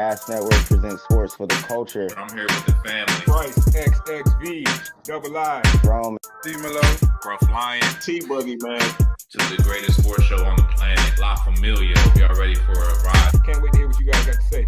Gas Network presents sports for the culture. I'm here with the family. Price, XXV, Double I, Rome, D-Melo, Bro Flying. T-Buggy, man. Just the greatest sports show on the planet. La Familia. Hope y'all ready for a ride. Can't wait to hear what you guys got to say.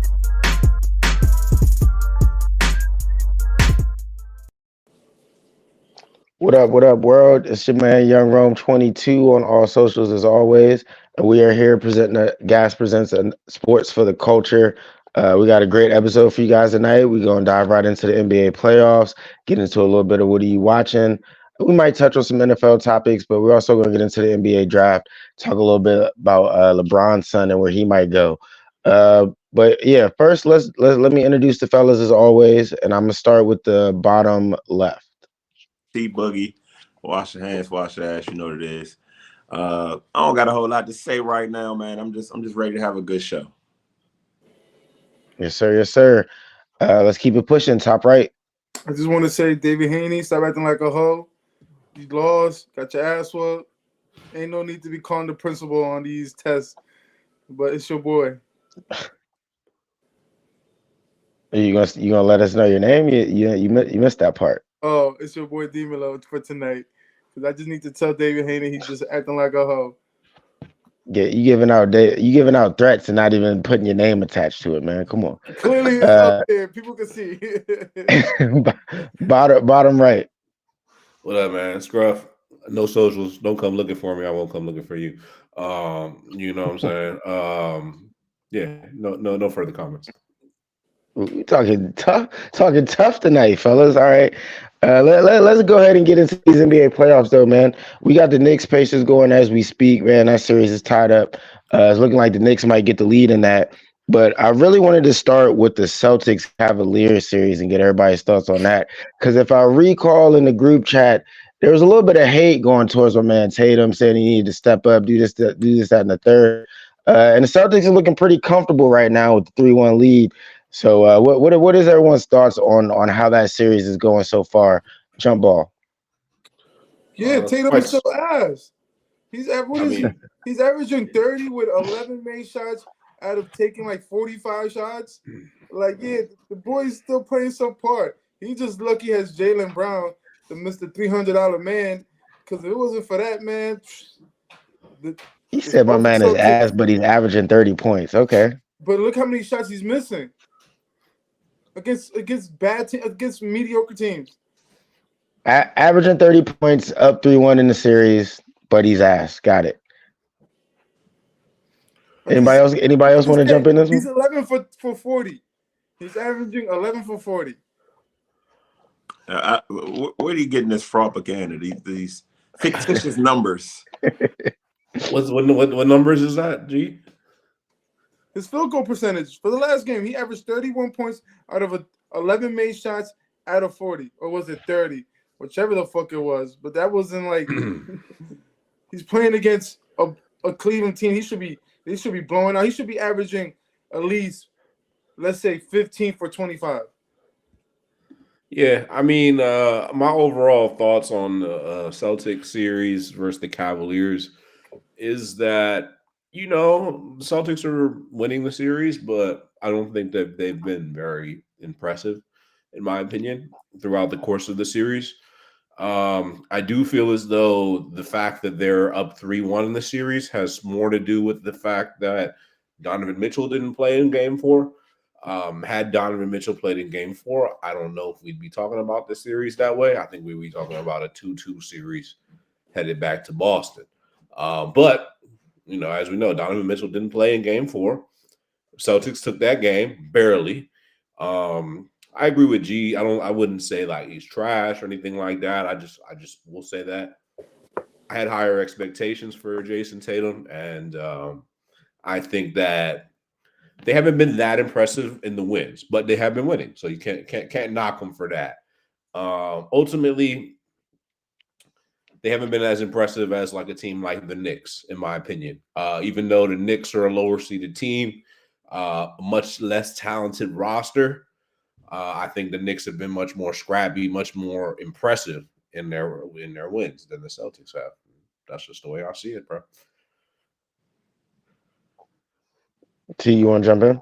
What up, world? It's your man, Young Rome 22 on all socials as always. And we are here presenting Gas presents sports for the culture. We got a great episode for you guys tonight. We're going to dive right into the NBA playoffs, get into a little bit of what are you watching. We might touch on some NFL topics, but we're also going to get into the NBA draft, talk a little bit about LeBron's son and where he might go. But yeah, first let me introduce the fellas as always, and I'm gonna start with the bottom left. T-Buggy, wash your hands, wash your ass. You know what it is. I don't got a whole lot to say right now, man. I'm just ready to have a good show. Yes, sir. Yes, sir. Let's keep it pushing. Top right. I just want to say, David Haney, stop acting like a hoe. You lost, got your ass whooped. Ain't no need to be calling the principal on these tests, but it's your boy. Are you gonna let us know your name? You missed that part. Oh, it's your boy D-Melo for tonight. Because I just need to tell David Haney he's just acting like a hoe. Yeah, you giving out threats and not even putting your name attached to it, man. Come on. Clearly it's up there. People can see. bottom right. What up, man? Scruff. No socials. Don't come looking for me. I won't come looking for you. You know what I'm saying? Yeah. No further comments. We talking tough tonight, fellas. All right. Let's go ahead and get into these NBA playoffs, though, man. We got the Knicks Pacers going as we speak, man. That series is tied up. It's looking like the Knicks might get the lead in that. But I really wanted to start with the Celtics Cavaliers series and get everybody's thoughts on that. Because if I recall in the group chat, there was a little bit of hate going towards my man Tatum, saying he needed to step up, do this, that, and the third. And the Celtics are looking pretty comfortable right now with the 3-1 lead. So what is everyone's thoughts on how that series is going so far? Jump ball. Yeah, Tatum is so ass. He's averaging 30 with 11 made shots out of taking like 45 shots. Like, yeah, the boy's still playing some part. He just lucky has Jaylen Brown, the Mr. $300 man. Because if it wasn't for that, man. He said my man is ass, but he's averaging 30 points. Okay. But look how many shots he's missing. Against mediocre teams. Averaging 30 points, up 3-1 in the series, but he's ass. Got it. Anybody else want to jump in this one? He's 11 for 40. He's averaging 11 for 40. Where are you getting this propaganda? These fictitious numbers. What numbers is that, G? His field goal percentage for the last game, he averaged 31 points out of 11 made shots out of 40, or was it 30? Whichever the fuck it was. But that wasn't like he's playing against a Cleveland team. They should be blowing out. He should be averaging at least, let's say, 15 for 25. Yeah, I mean, my overall thoughts on the Celtics series versus the Cavaliers is that, you know, the Celtics are winning the series, but I don't think that they've been very impressive, in my opinion, throughout the course of the series. I do feel as though the fact that they're up 3-1 in the series has more to do with the fact that Donovan Mitchell didn't play in Game 4. Had Donovan Mitchell played in Game 4, I don't know if we'd be talking about the series that way. I think we'd be talking about a 2-2 series headed back to Boston. But you know, as we know, Donovan Mitchell didn't play in Game 4. Celtics took that game barely. I agree with G. I wouldn't say like he's trash or anything like that. I just will say that I had higher expectations for Jason Tatum, and I think that they haven't been that impressive in the wins, but they have been winning, so you can't knock them for that. Ultimately, they haven't been as impressive as like a team like the Knicks, in my opinion. Even though the Knicks are a lower seeded team, much less talented roster, I think the Knicks have been much more scrappy, much more impressive in their wins than the Celtics have. That's just the way I see it, bro. T, you want to jump in?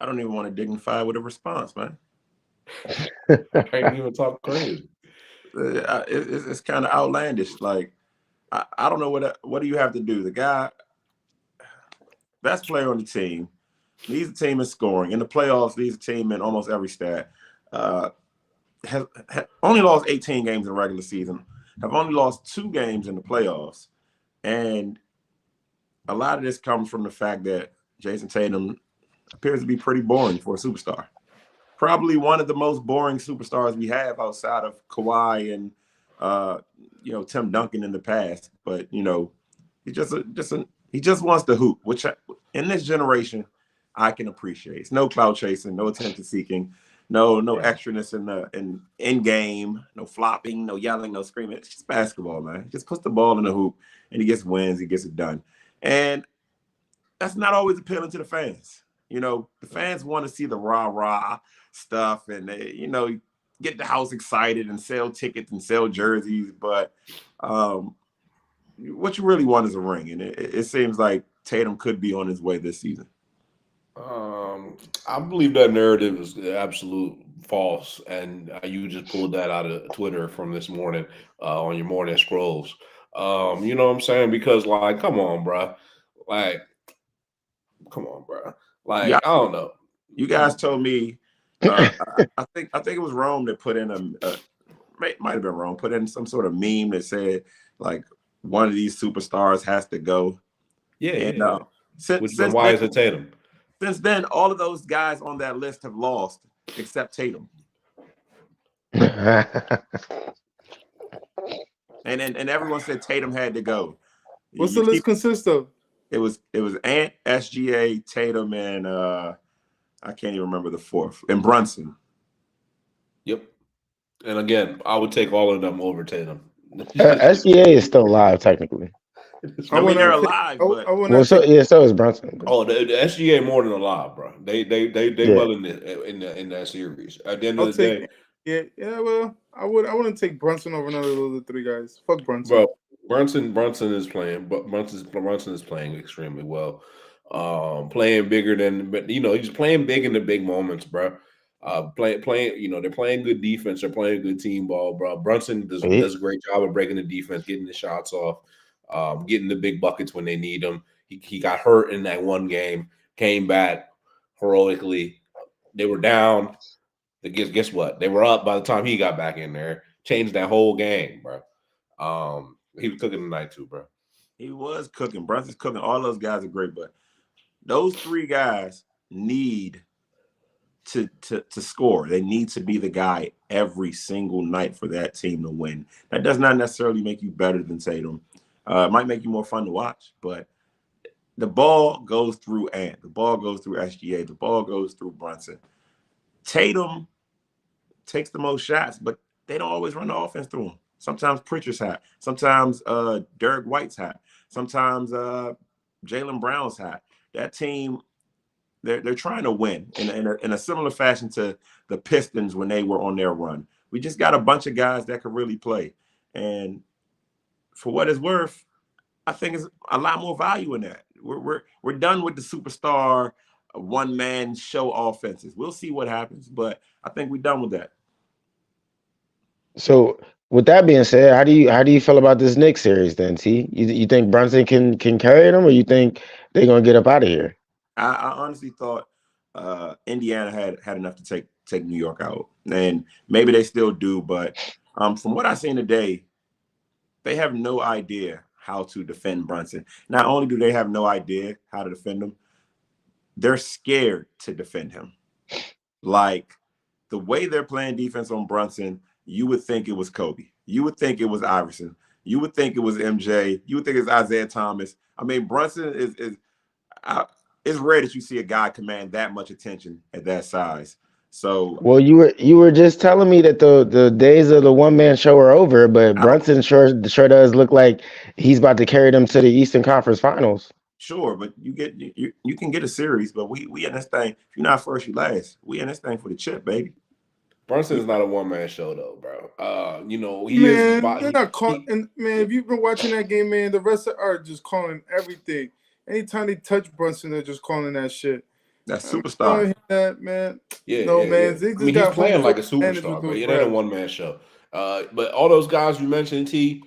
I don't even want to dignify with a response, man. Can't even talk crazy. It's kind of outlandish. Like I don't know what do you have to do. The guy, best player on the team, leads the team in scoring. In the playoffs, leads the team in almost every stat. Uh, has only lost 18 games in the regular season. Have only lost 2 games in the playoffs, and a lot of this comes from the fact that Jason Tatum appears to be pretty boring for a superstar. Probably one of the most boring superstars we have outside of Kawhi and Tim Duncan in the past. But he just wants to hoop, which in this generation I can appreciate. It's no cloud chasing, no attention seeking, no extraness in game, no flopping, no yelling, no screaming. It's just basketball, man. Just puts the ball in the hoop and he gets wins, he gets it done. And that's not always appealing to the fans. The fans want to see the rah-rah stuff and get the house excited and sell tickets and sell jerseys. But what you really want is a ring. And it seems like Tatum could be on his way this season. I believe that narrative is absolute false. And you just pulled that out of Twitter from this morning on your morning scrolls. You know what I'm saying? Because, like, come on, bro. Like, Like, I don't know. You guys told me. I think it was Rome that put in might have been Rome, put in some sort of meme that said like one of these superstars has to go. Yeah. Since why is it Tatum? Since then, all of those guys on that list have lost except Tatum. and everyone said Tatum had to go. What's the list consist of? It was Ant, SGA, Tatum, and I can't even remember the fourth, and Brunson. Yep. And again, I would take all of them over Tatum. SGA is still alive technically. I mean, they're alive, but so is Brunson. Oh, the SGA more than alive, bro. They well in that series. At the end of the day, yeah. Well, I wouldn't take Brunson over none of those 3 guys. Fuck Brunson. Bro, Brunson is playing, but Brunson is playing extremely well. Playing bigger than, but he's playing big in the big moments, bro. Playing, they're playing good defense. They're playing good team ball, bro. Brunson does a great job of breaking the defense, getting the shots off, getting the big buckets when they need them. He got hurt in that one game, came back heroically. They were down. Guess what? They were up by the time he got back in there. Changed that whole game, bro. He was cooking tonight too, bro. He was cooking. Brunson's cooking. All those guys are great, but those 3 guys need to score. They need to be the guy every single night for that team to win. That does not necessarily make you better than Tatum. It might make you more fun to watch, but the ball goes through Ant. The ball goes through SGA. The ball goes through Brunson. Tatum takes the most shots, but they don't always run the offense through him. Sometimes Pritchard's hot. Sometimes Derek White's hot. Sometimes Jaylen Brown's hot. That team, they're trying to win in a similar fashion to the Pistons when they were on their run. We just got a bunch of guys that could really play. And for what it's worth, I think it's a lot more value in that. We're done with the superstar one-man show offenses. We'll see what happens, but I think we're done with that. So with that being said, how do you feel about this Knicks series then, T? You think Brunson can carry them, or you think they're gonna get up out of here? I honestly thought Indiana had enough to take New York out, and maybe they still do. But from what I've seen today, they have no idea how to defend Brunson. Not only do they have no idea how to defend him, they're scared to defend him. Like the way they're playing defense on Brunson, you would think it was Kobe. You would think it was Iverson. You would think it was MJ. You would think it's Isaiah Thomas. I mean, Brunson is it's rare that you see a guy command that much attention at that size. So, well, you were just telling me that the days of the one-man show are over, but Brunson sure does look like he's about to carry them to the Eastern Conference Finals. Sure, but you can get a series, but we in this thing. If you're not first, you last. We in this thing for the chip, baby. Brunson is not a one-man show though, bro. They're not calling. And man, if you've been watching that game, man, the rest are just calling everything. Anytime they touch Brunson, they're just calling that shit. That's I'm sorry superstar. to hear that, man. Yeah, No, yeah, man. yeah. They I just mean, he's got home playing court like a advantage superstar, with but those it ain't a refs. one man show. But all those guys you mentioned, T,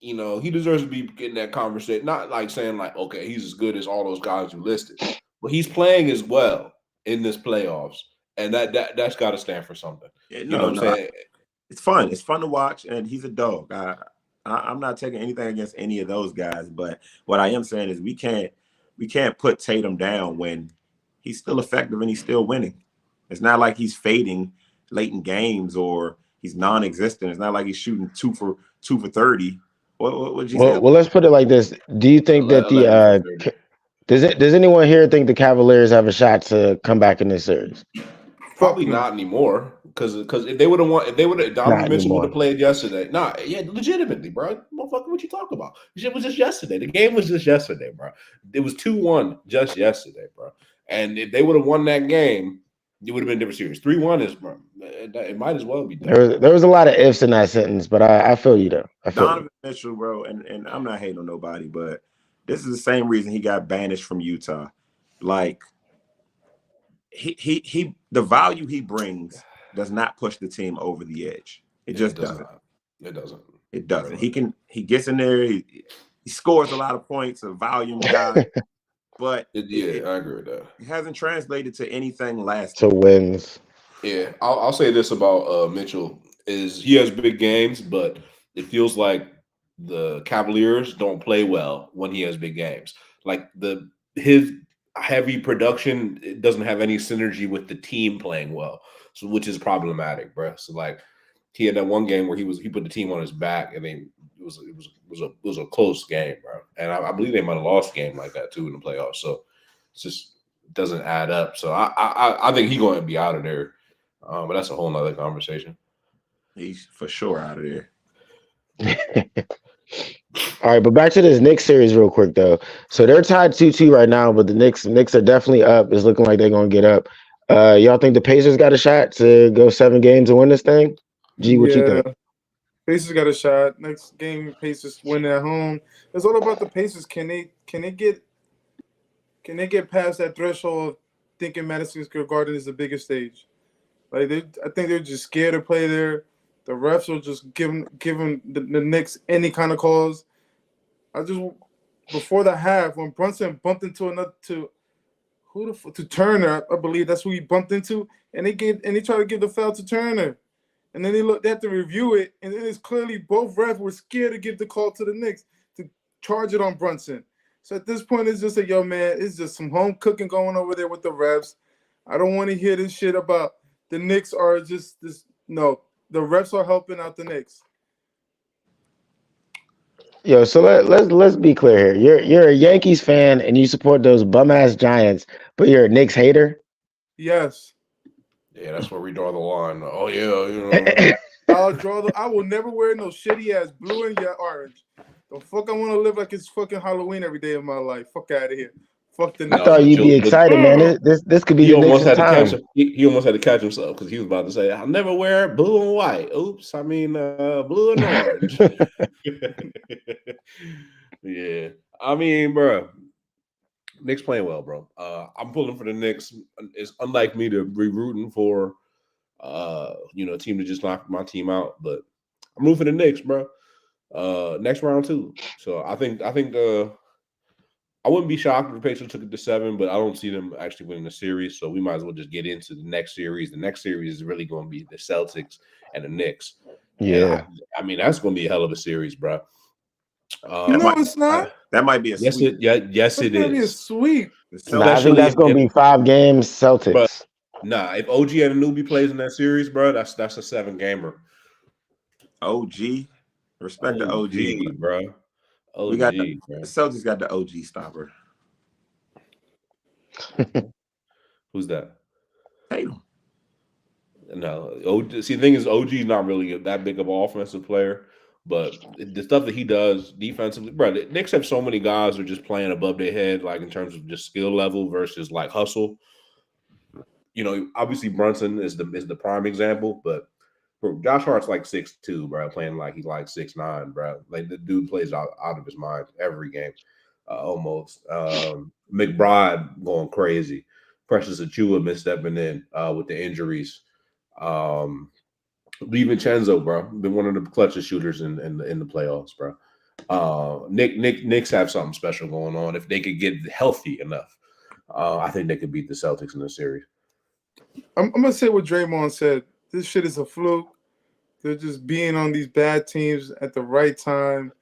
he deserves to be getting that conversation. Not like saying like, okay, he's as good as all those guys you listed, but he's playing as well in this playoffs, and that's got to stand for something. Yeah, You know no, what I'm no. saying? It's fun. It's fun to watch, and he's a dog. I'm not taking anything against any of those guys, but what I am saying is we can't put Tatum down when he's still effective and he's still winning. It's not like he's fading late in games or he's non-existent. It's not like he's shooting two for 30. What did you say? Well, let's put it like this. Do you think that the 11 for 30. does anyone here think the Cavaliers have a shot to come back in this series? Fuck Probably no. not anymore because if they would have won, if they would have Not Donovan Mitchell would have anymore. played yesterday. Nah, yeah, legitimately, bro. Motherfucker, what you talking about? Shit was just yesterday. The game was just yesterday, bro. It was 2-1 just yesterday, bro. And if they would have won that game, it would have been a different series. 3-1 is, bro. It might as well be done. There was a lot of ifs in that sentence, but I feel you though. I feel you. Donovan Mitchell, bro, and I'm not hating on nobody, but this is the same reason he got banished from Utah. Like the value he brings does not push the team over the edge. It It just does doesn't. not. It doesn't. It Very doesn't. much. He gets in there, he scores a lot of points, a volume guy, but Yeah, I agree with that. it hasn't translated to anything To lasting. wins. Yeah, I'll say this about Mitchell is he has big games, but it feels like the Cavaliers don't play well when he has big games. Like his heavy production it doesn't have any synergy with the team playing well, so which is problematic, bro. So like he had that one game where he put the team on his back, and then it was a close game, bro. And I believe they might have lost a game like that too in the playoffs. So it's just doesn't add up. So I think he's going to be out of there. But that's a whole nother conversation. He's for sure out of there. All right, but back to this Knicks series real quick though. So they're tied 2-2 right now, but the Knicks are definitely up. It's looking like they're gonna get up. Y'all think the Pacers got a shot to go 7 games and win this thing? G, what you Yeah. think? Pacers got a shot. Next game, Pacers win at home. It's all about the Pacers. Can they get past that threshold of thinking Madison Square Garden is the biggest stage? Like I think they're just scared to play there. The refs are just giving the Knicks any kind of calls. I just before the half when Brunson bumped into another to Turner, I believe that's who he bumped into, and they tried to give the foul to Turner, and then they had to review it, and then it's clearly both refs were scared to give the call to the Knicks to charge it on Brunson. So at this point, it's just like, yo, man, it's just some home cooking going over there with the refs. I don't want to hear this shit about the Knicks are just this. No, the refs are helping out the Knicks. Yo, so let's be clear here. You're a Yankees fan and you support those bum ass Giants, but you're a Knicks hater. Yes, Yeah, that's where we draw the line. Oh yeah, you know. I will never wear no shitty ass blue and orange. The fuck I want to live like it's fucking Halloween every day of my life. Fuck out of here. Fuck the I Knicks. thought But you'd be you but excited, man. This could be he the almost Knicks' had to catch time. him. He almost had to catch himself because he was about to say, "I'll never wear blue and white." Oops, I mean blue and orange. Yeah, I mean, bro, Knicks playing well, bro. I'm pulling for the Knicks. It's unlike me to be rooting for a team to just knock my team out, but I'm rooting for the Knicks, bro. Next round too. So I think I wouldn't be shocked if the Pacers took it to 7, but I don't see them actually winning the series. So we might as well just get into the next series. The next series is really going to be the Celtics and the Knicks, and I, Yeah. I mean that's going to be a hell of a series, bro. That No, might Um, it's not. that might be a yes, sweep. yes, It's it gonna be a is. sweep. The Celtics, Nah, I think Especially that's gonna if be 5 games bro, Celtics. nah, if OG and Anunoby plays in that series, bro, that's a 7 gamer. OG, respect the OG, OG, but bro. we got the OG, bro. Celtics got the OG stopper. Who's that? Tatum. No, see, the thing is, OG not really that big of an offensive player, but the stuff that he does defensively, bro. The Knicks have so many guys who are just playing above their head, like in terms of just skill level versus like hustle. Obviously Brunson is the prime example, but bro, Josh Hart's like 6'2", bro, playing like he's like 6'9", bro. Like the dude plays out of his mind every game, almost. McBride going crazy. Precious Achua misstepping in with the injuries. DiVincenzo, bro, been one of the clutchest shooters in the playoffs, bro. Knicks have something special going on. If they could get healthy enough, I think they could beat the Celtics in the series. I'm gonna say what Draymond said. This shit is a fluke. They're just being on these bad teams at the right time.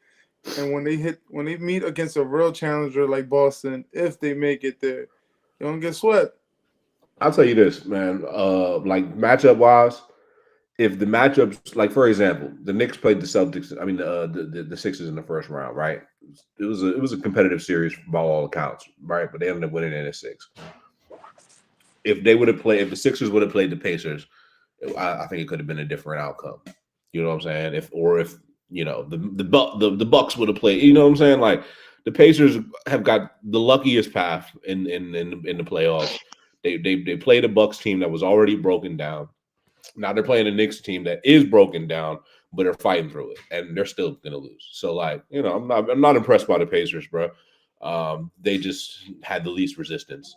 And when they meet against a real challenger like Boston, if they make it there, they don't get swept. I'll tell you this, man. Like matchup wise, if the matchups, like for example, the Knicks played the Celtics. I mean, the Sixers in the first round, right? It was a competitive series by all accounts, right? But they ended up winning it in 6. If the Sixers would have played the Pacers, I think it could have been a different outcome. You know what I'm saying? If the Bucks would have played, you know what I'm saying? Like the Pacers have got the luckiest path in the playoffs. They played a Bucks team that was already broken down. Now they're playing a Knicks team that is broken down, but they're fighting through it, and they're still gonna lose. So, like, I'm not impressed by the Pacers, bro. They just had the least resistance.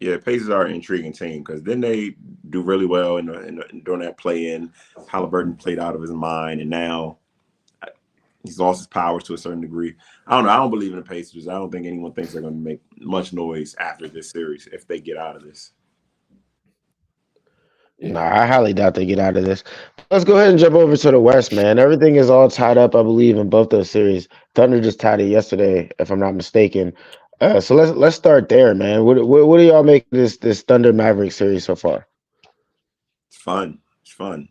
Yeah, Pacers are an intriguing team because then they do really well during that play-in. Halliburton played out of his mind, and now he's lost his powers to a certain degree. I don't know. I don't believe in the Pacers. I don't think anyone thinks they're going to make much noise after this series if they get out of this. Yeah. No, I highly doubt they get out of this. Let's go ahead and jump over to the West, man. Everything is all tied up, I believe, in both those series. Thunder just tied it yesterday, if I'm not mistaken. So let's start there, man. What do y'all make of this Thunder Maverick series so far? It's fun. It's fun.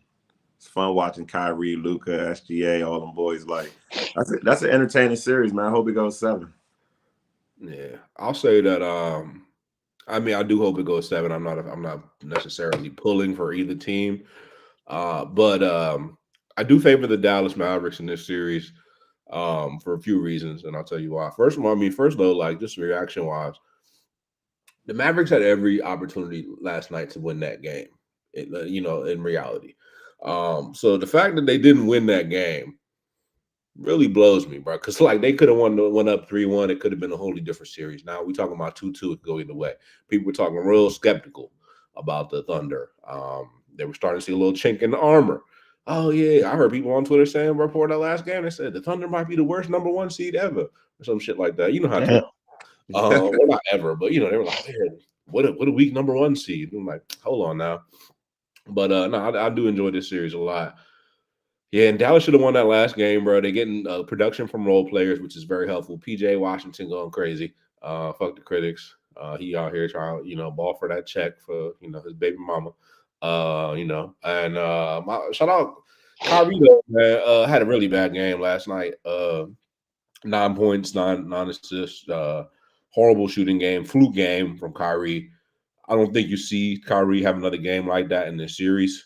It's fun watching Kyrie, Luka, SGA, all them boys. Like that's an entertaining series, man. I hope it goes 7. Yeah, I'll say that. I mean, I do hope it goes 7. I'm not necessarily pulling for either team, but I do favor the Dallas Mavericks in this series for a few reasons, and I'll tell you why. First of all, first though, like just reaction wise, the Mavericks had every opportunity last night to win that game. In reality, so the fact that they didn't win that game really blows me, bro. Because like they could have went up 3-1. It could have been a wholly different series. Now we talking about 2-2. It could go either way. People were talking real skeptical about the Thunder. They were starting to see a little chink in the armor. Oh yeah, I heard people on Twitter saying before that last game they said the Thunder might be the worst number 1 seed ever or some shit like that. You know how to well, not ever, but they were like, man, what a weak number 1 seed. I'm like, hold on now. But no, I do enjoy this series a lot. Yeah, and Dallas should have won that last game, bro. They're getting production from role players, which is very helpful. PJ Washington going crazy. Fuck the critics. He out here trying, ball for that check for, his baby mama. And shout out Kyrie, though, man. Had a really bad game last night. 9 points, nine assists. Horrible shooting game, fluke game from Kyrie. I don't think you see Kyrie have another game like that in this series.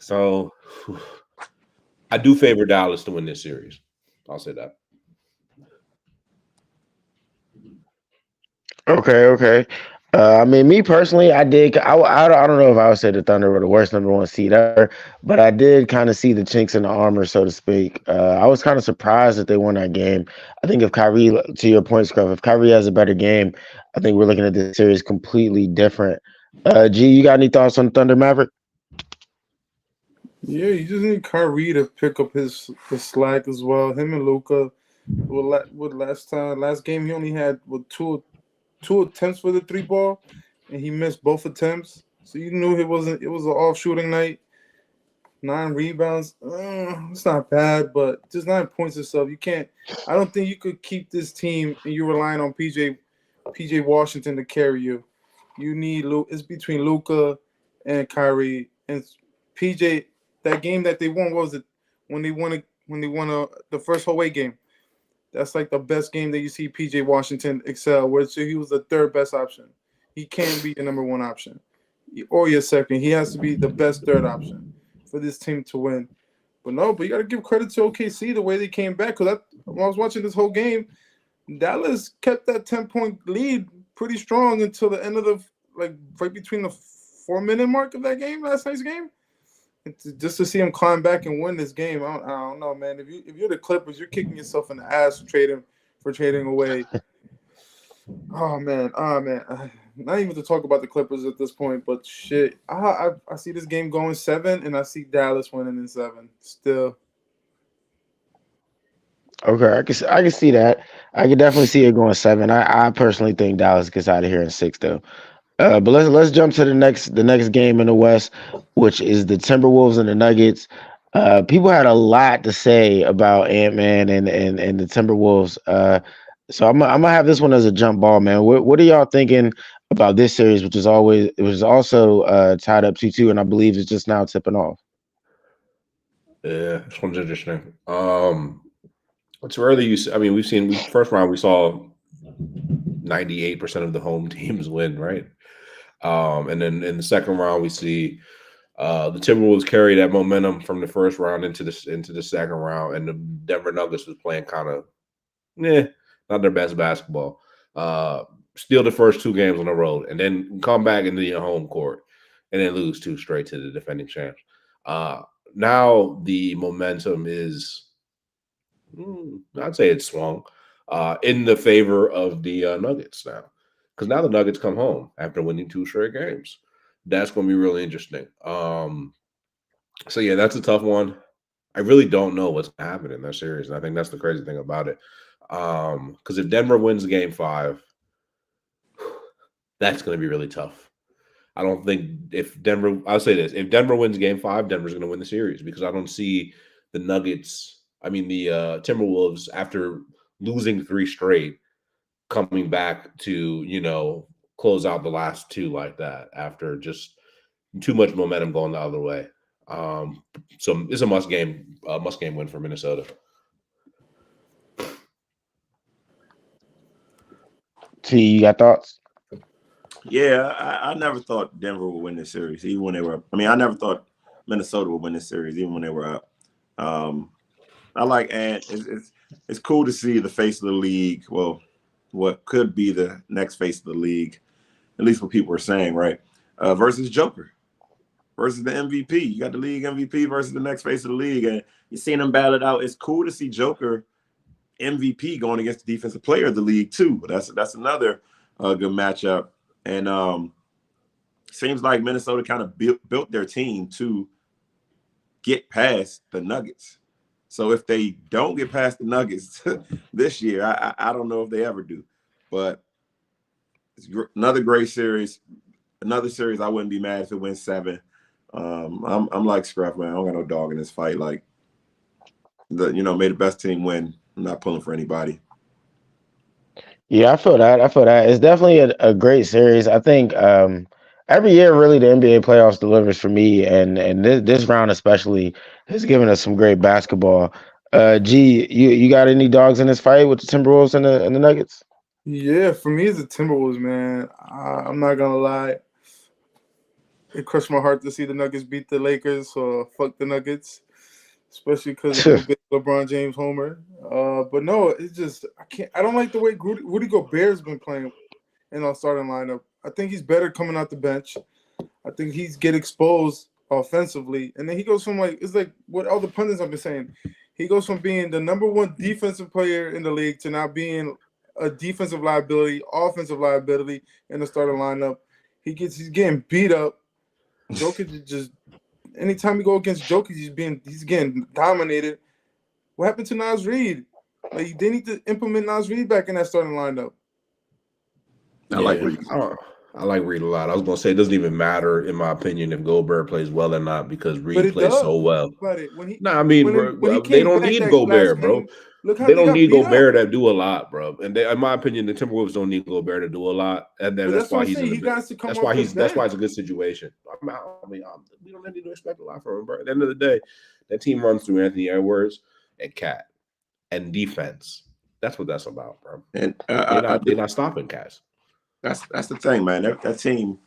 So I do favor Dallas to win this series. I'll say that. Okay. Me personally, I did. I don't know if I would say the Thunder were the worst number 1 seed ever, but I did kind of see the chinks in the armor, so to speak. I was kind of surprised that they won that game. I think if Kyrie, to your point, Scruff, if Kyrie has a better game, I think we're looking at this series completely different. G, you got any thoughts on Thunder Maverick? Yeah, you just need Kyrie to pick up the slack as well. Him and Luka. Last game he only had two attempts for the 3 ball, and he missed both attempts. So you knew it was an off shooting night. 9 rebounds. It's not bad, but just 9 points and stuff. You can't. I don't think you could keep this team and you're relying on PJ Washington to carry you. You need it's between Luka and Kyrie and PJ. That game that they won, what was it? When they won the first away game. That's like the best game that you see PJ Washington excel, where he was the 3rd best option. He can't be your number 1 option or your 2nd. He has to be the best 3rd option for this team to win. But you got to give credit to OKC the way they came back. Because when I was watching this whole game, Dallas kept that 10-point lead pretty strong until the end of right between the 4-minute mark of that game, last night's game. Just to see him climb back and win this game, I don't know, man. If you're the Clippers, you're kicking yourself in the ass for trading away Oh man, not even to talk about the Clippers at this point, but shit, I see this game going 7, and I see Dallas winning in 7. Still, Okay, I can see that. I can definitely see it going 7. I personally think Dallas gets out of here in 6 though. But let's jump to the next game in the West, which is the Timberwolves and the Nuggets. People had a lot to say about Ant Man and the Timberwolves. So I'm gonna have this one as a jump ball, man. What are y'all thinking about this series, which is always it was also tied up 2-2, and I believe it's just now tipping off. Yeah, this one's interesting. It's rarely I mean, we first round we saw 98% of the home teams win, right? And then in the second round we see the Timberwolves carry that momentum from the first round into the second round, and the Denver Nuggets was playing kind of not their best basketball. Steal the first 2 games on the road, and then come back into your home court, and then lose 2 straight to the defending champs. Now the momentum is, I'd say it's swung in the favor of the Nuggets now, because now the Nuggets come home after winning 2 straight games. That's going to be really interesting. So yeah, that's a tough one. I really don't know what's going to happen in that series, and I think that's the crazy thing about it. Because if Denver wins Game 5, that's going to be really tough. I don't think if Denver, I'll say this: if Denver wins Game 5, Denver's going to win the series because I don't see the Nuggets. I mean, the Timberwolves after losing 3 straight, coming back to close out the last 2 like that after just too much momentum going the other way. So it's a must game win for Minnesota. T, you got thoughts? Yeah, I never thought Denver would win this series, even when they were up. I mean, I never thought Minnesota would win this series, even when they were up. I like Ant. It's cool to see the face of the league. Well, what could be the next face of the league, at least what people are saying, right? Versus Joker, versus the MVP. You got the league MVP versus the next face of the league, and you're seeing them battle it out. It's cool to see Joker MVP going against the defensive player of the league too. That's another good matchup. And seems like Minnesota kind of built their team to get past the Nuggets. So if they don't get past the Nuggets this year, I don't know if they ever do. But it's another great series. Another series I wouldn't be mad if it wins 7. I'm like Scruff, man. I don't got no dog in this fight. Like may the best team win. I'm not pulling for anybody. Yeah, I feel that. I feel that. It's definitely a great series. I think every year, really, the NBA playoffs delivers for me, and this round especially has given us some great basketball. G, you got any dogs in this fight with the Timberwolves and the Nuggets? yeah, for me it's the Timberwolves, man. I'm not gonna lie, it crushed my heart to see the Nuggets beat the Lakers. So fuck the Nuggets, especially because I'm a big LeBron James homer. But no, it's just I can't. I don't like the way Rudy Gobert's been playing in our starting lineup. I think he's better coming out the bench. I think he's get exposed offensively, and then he goes from it's like what all the pundits have been saying. He goes from being the number 1 defensive player in the league to now being a defensive liability, offensive liability in the starting lineup. He's getting beat up. Jokic just anytime you go against Jokic, he's getting dominated. What happened to Naz Reid? Like they need to implement Naz Reid back in that starting lineup. I like Yeah, Reed. I like Reed a lot. I was gonna say it doesn't even matter, in my opinion, if Gobert plays well or not because But Reed it plays does. so well. Think about it. When he No, I mean, when he bro, they came don't back need that last Gobert, bro. game, look how They they don't got need beat up. Gobert to do a lot, bro. And in my opinion, the Timberwolves don't need Gobert to do a lot, and then But that's that's what why I'm he's in saying. a He good. got to come off the That's why bench. it's a good situation. We don't need to expect a lot from him, bro. At the end of the day, that team runs through Anthony Edwards and Cat and defense. That's what that's about, bro. And They're not stopping cats. that's the thing, man. That team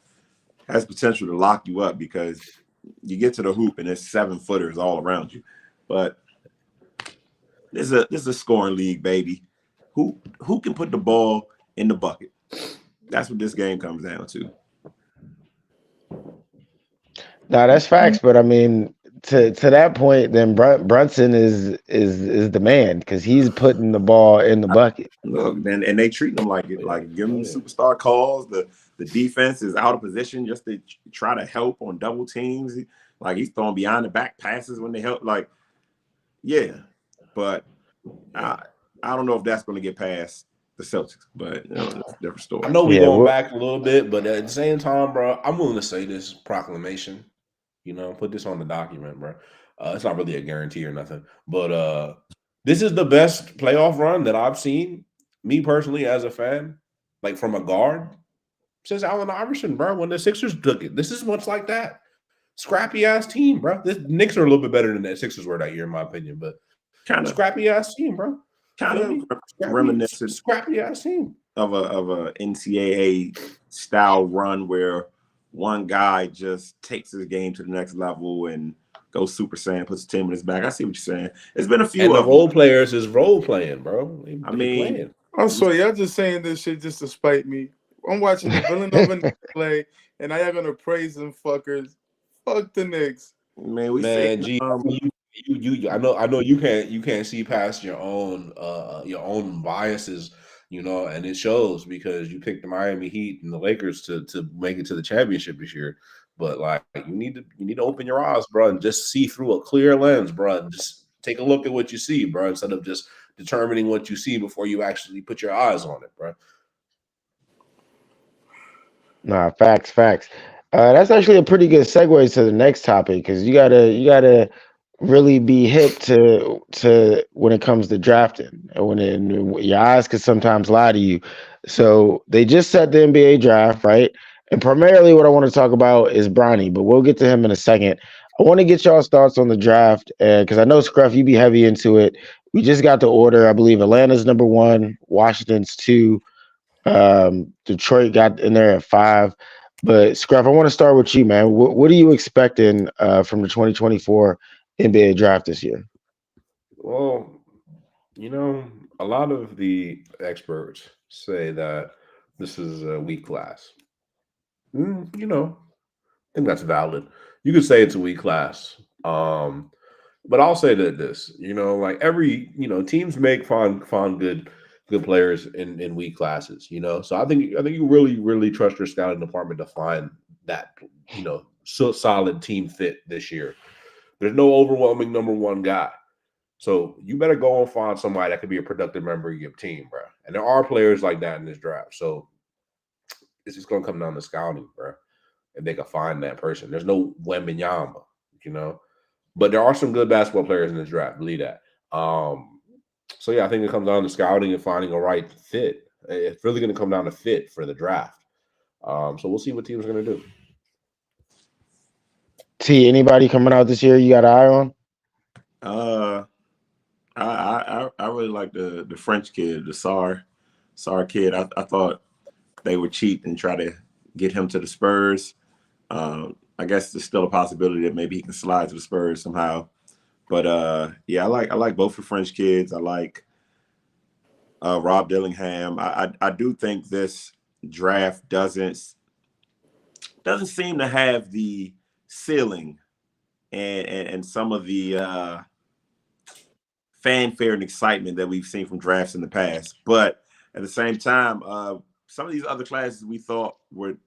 has potential to lock you up because you get to the hoop and there's 7-footers all around you. But this is a scoring league, baby. Who can put the ball in the bucket? That's what this game comes down to. Nah, that's facts. But I mean, to that point, then Brunson is the man because he's putting the ball in the bucket. Look, and they treat them like it, Yeah. like give them superstar calls. The defense is out of position just to try to help on double teams. Like he's throwing behind the back passes when they help. Like, yeah, but I don't know if that's going to get past the Celtics. But that's a different I story. know we Yeah, going well, back a little bit, but at the same time, bro, I'm willing to say this proclamation. Put this on the document, bro. It's not really a guarantee or nothing, but this is the best playoff run that I've seen, me personally as a fan, like from a guard since Allen Iverson, bro. When the Sixers took it, this is much like that. Scrappy ass team, bro. The Knicks are a little bit better than that Sixers were that year, in my opinion, but Kind of, scrappy ass team, bro. kind Feel of me? reminiscent Scrappy ass team. of a NCAA style run where one guy just takes his game to the next level and goes Super Saiyan, puts the team in his back. I see what you're saying. There's been a few And the of them. role players is role playing, bro. I They mean, playing. I swear, y'all just saying this shit just to spite me. I'm watching the Villanova Knicks play, and now y'all gonna praise them fuckers. Fuck the Knicks. man, we see. Man, G, I know you can't see past your own biases, and it shows because you picked the Miami Heat and the Lakers to make it to the championship this year. But like you need to open your eyes, bro, and just see through a clear lens, bro. And just take a look at what you see, bro, instead of just determining what you see before you actually put your eyes on it, bro. nah, facts. That's actually a pretty good segue to the next topic because you gotta really be hip to when it comes to drafting and your eyes can sometimes lie to you. So they just set the NBA draft, right? And primarily what I want to talk about is Bronny, but we'll get to him in a second. I want to get y'all's thoughts on the draft because I know Scruff, you be heavy into it. We just got the order. I believe Atlanta's number one, Washington's two, Detroit got in there at five. But Scruff, I want to start with you, man. What are you expecting from the 2024 NBA draft this year? Well, a lot of the experts say that this is a weak class. I think that's valid. You could say it's a weak class. But I'll say that this, like every, teams make find good players in weak classes, So I think you really, really trust your scouting department to find that, solid team fit this year. There's no overwhelming number one guy. So you better go and find somebody that could be a productive member of your team, bro. And there are players like that in this draft. So it's just gonna come down to scouting, bro. If they can find that person. There's no Wembanyama, you know. But there are some good basketball players in this draft. Believe that. So yeah, I think it comes down to scouting and finding a right fit. It's really going to come down to fit for the draft. So we'll see what teams are going to do. T, anybody coming out this year you got an eye on? I really like the French kid, the Sar kid. I thought they would cheat and try to get him to the Spurs. I guess there's still a possibility that maybe he can slide to the Spurs somehow. But yeah, I like both the French kids. I like Rob Dillingham. I do think this draft doesn't seem to have the ceiling and some of the fanfare and excitement that we've seen from drafts in the past. But at the same time, some of these other classes we thought would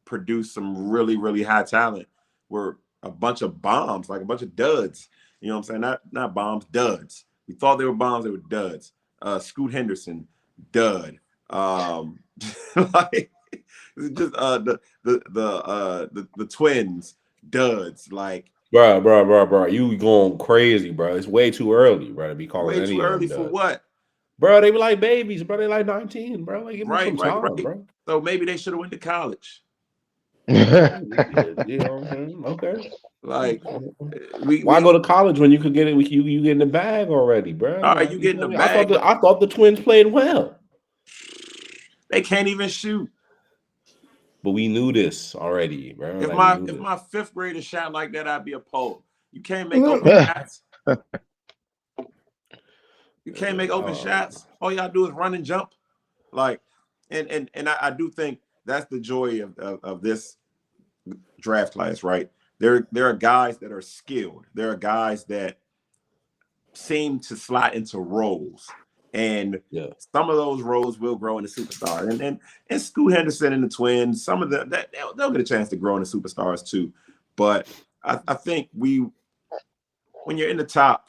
produce some really, really high talent were a bunch of bombs, like a bunch of duds. You know what I'm saying? Not bombs, duds. We thought they were bombs, they were duds. Scoot Henderson, dud. Like just the twins, duds. Like Bro, you going crazy, bro. It's way too early, bro, to be calling way any too of early them for duds. what? Bro, they were like babies, bro. They like 19, bro. Like give them some Right. time, bro. So maybe they should have went to college. Okay. You know what I'm saying? Okay. Like Why go to college when you could get it? You get in the bag already, bro. all right, Like, you get in know the what I mean? bag. I thought the Twins played well, They can't even shoot. but we knew this already, bro. If Like we knew my this. fifth grader shot like that, I'd be appalled. You can't make open shots. You can't make open shots. All y'all do is run and jump. Like, and I do think that's the joy of this draft class, right? There are guys that are skilled. There are guys that seem to slot into roles, and some of those roles will grow into superstars. And Scoot Henderson and the Twins, some of them they'll get a chance to grow into superstars too. But I think when you're in the top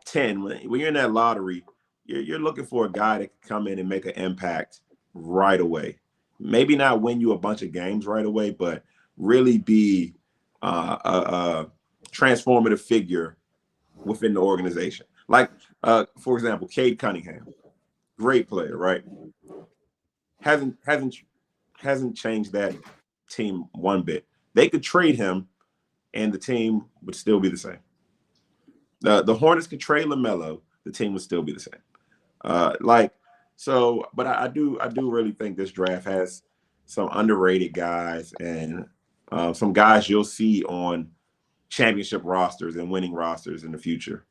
10, when you're in that lottery, you're looking for a guy that can come in and make an impact right away. Maybe not win you a bunch of games right away, but really be a transformative figure within the organization. Like, for example, Cade Cunningham, great player, right? Hasn't changed that team one bit. They could trade him, and the team would still be the same. The Hornets could trade LaMelo, the team would still be the same. But I do really think this draft has some underrated guys and some guys you'll see on championship rosters and winning rosters in the future.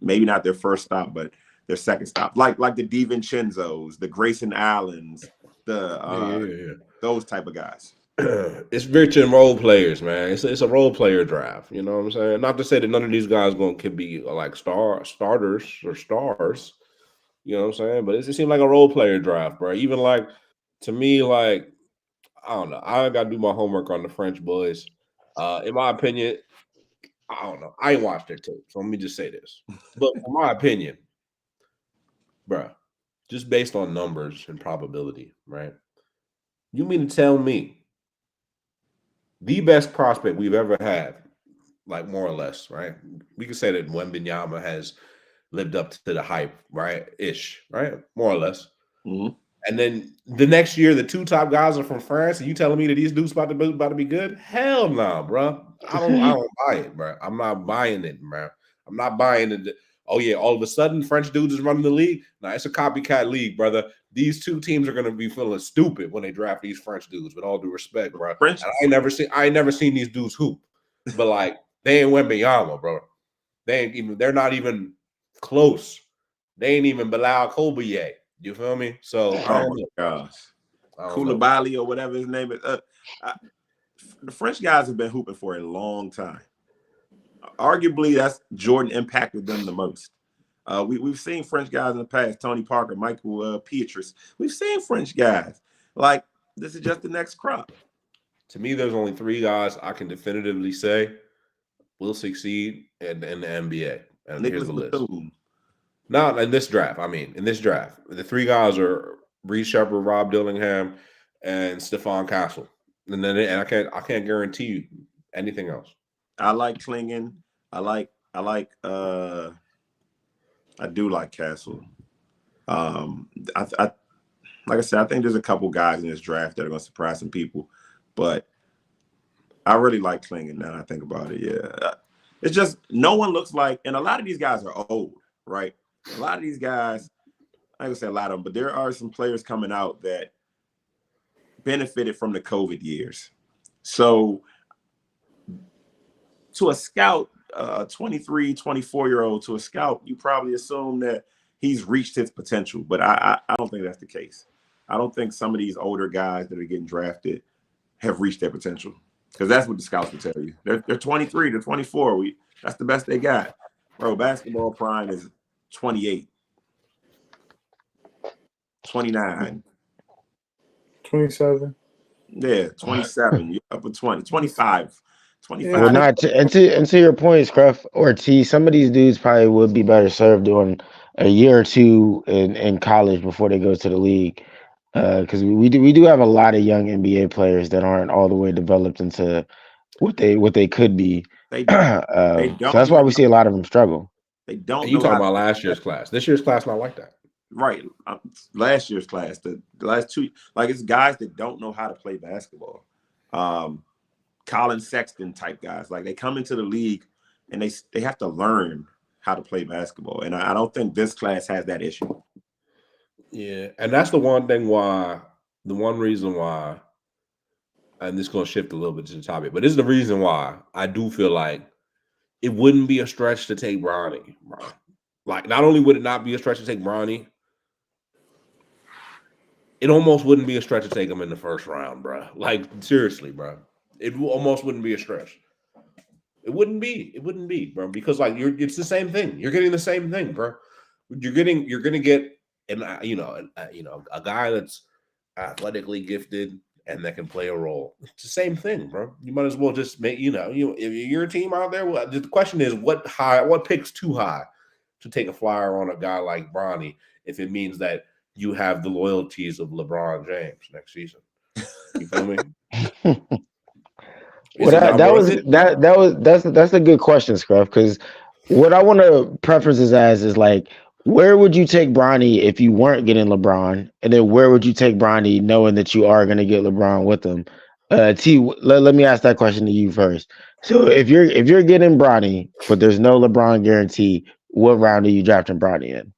Maybe not their first stop, but their second stop. Like the DiVincenzo's, the Grayson Allens, those type of guys. It's rich in role players, man. It's a role player draft. You know what I'm saying? Not to say that none of these guys can be like starters or stars. You know what I'm saying? But it seemed like a role player draft, bro. Even like to me, like I don't know. I got to do my homework on the French boys. In my opinion, I don't know. I ain't watched their tape, so let me just say this. But in my opinion, bro, just based on numbers and probability, right? You mean to tell me the best prospect we've ever had, like more or less, right? We can say that Wembanyama has lived up to the hype, right? Right? More or less. Mm-hmm. And then the next year, the two top guys are from France, and you telling me that these dudes about to be good? Hell no, bro. I don't buy it, bro. I'm not buying it, bro. I'm not buying it. Oh yeah, all of a sudden French dudes is running the league. Nah, it's a copycat league, brother. These two teams are gonna be feeling stupid when they draft these French dudes. With all due respect, bro. And I ain't never seen these dudes hoop, but like they ain't Wembanyama, bro. They're not even close. They ain't even Bilal Kobe. You feel me? So I don't know. Gosh, Koulibaly or whatever his name is. The French guys have been hooping for a long time. Arguably, that's Jordan impacted them the most. We've seen French guys in the past: Tony Parker, Michael Pietrus. We've seen French guys. Like this is just the next crop. To me, there's only three guys I can definitively say will succeed in the NBA, and here's the list. Not in this draft. I mean, in this draft, the three guys are Reece Shepard, Rob Dillingham, and Stephon Castle. And I can't guarantee you anything else. I like Klingon. I do like Castle. Like I said, I think there's a couple guys in this draft that are going to surprise some people, but I really like Klingon now that I think about it. Yeah, it's just no one looks like, and a lot of these guys are old, right? A lot of these guys, I ain't gonna say a lot of them, but there are some players coming out that benefited from the COVID years. So to a scout, 23, 24-year-old, to a scout, you probably assume that he's reached his potential, but I don't think that's the case. I don't think some of these older guys that are getting drafted have reached their potential, because that's what the scouts will tell you. They're 23, they're 24. That's the best they got. Bro, basketball prime is 28, 29, 27. Yeah, 27. You're up at 20, 25. 25. Well, not to, and to your point, Scruff or T, some of these dudes probably would be better served doing a year or two in college before they go to the league. Because we do have a lot of young NBA players that aren't all the way developed into what they could be. They don't so that's why we see a lot of them struggle. They don't. And you talking about last year's class? This year's class not like that, right? Last year's class, the last two, like it's guys that don't know how to play basketball. Colin Sexton type guys, like they come into the league and they have to learn how to play basketball, and I don't think this class has that issue. Yeah, and that's the one reason why, and this is going to shift a little bit to the topic, but this is the reason why I do feel like it wouldn't be a stretch to take Bronny. Like, not only would it not be a stretch to take Bronny, it almost wouldn't be a stretch to take him in the first round, bro. Like, seriously, bro. almost wouldn't be a stretch. It wouldn't be. It wouldn't be, bro. Because like it's the same thing. You're getting the same thing, bro. You're gonna get a guy that's athletically gifted and that can play a role. It's the same thing, bro. You might as well just make if you're a team out there. Well, the question is what pick's too high to take a flyer on a guy like Bronny if it means that you have the loyalties of LeBron James next season. You feel me? Well, Is it not worth it? that's a good question, Scruff. Because what I want to preference this as is like, where would you take Bronny if you weren't getting LeBron, and then where would you take Bronny knowing that you are going to get LeBron with him? Let me ask that question to you first. So if you're getting Bronny, but there's no LeBron guarantee, what round are you drafting Bronny in?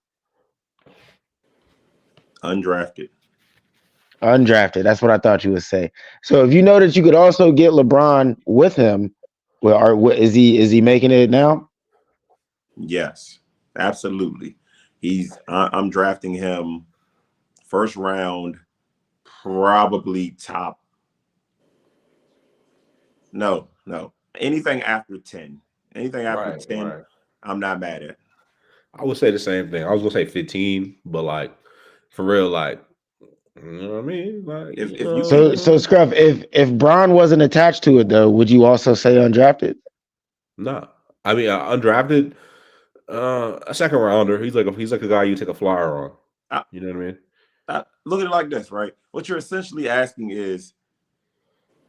Undrafted. Undrafted. That's what I thought you would say. So if you know that you could also get LeBron with him, is he making it now? Yes, absolutely. I'm drafting him first round, probably top. No. Anything after 10. Anything after 10, Right. I'm not mad at. I would say the same thing. I was gonna say 15, but like for real, like you know what I mean? Like If you can So Scruff, if Braun wasn't attached to it though, would you also say undrafted? nah. I mean undrafted, a second rounder. He's like a guy you take a flyer on. I, You know what I mean? look at it like this, right? What you're essentially asking is,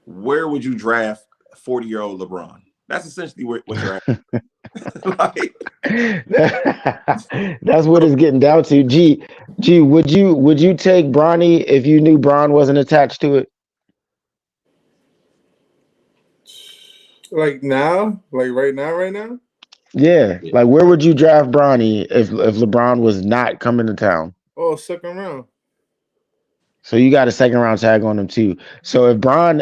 where would you draft 40-year-old LeBron? That's essentially what you're asking. Like, That's what it's getting down to. Would you take Bronny if you knew Braun wasn't attached to it? Like now, like right now. Yeah. Like where would you draft Bronny if LeBron was not coming to town? Oh, second round. So you got a second round tag on him too. So if Braun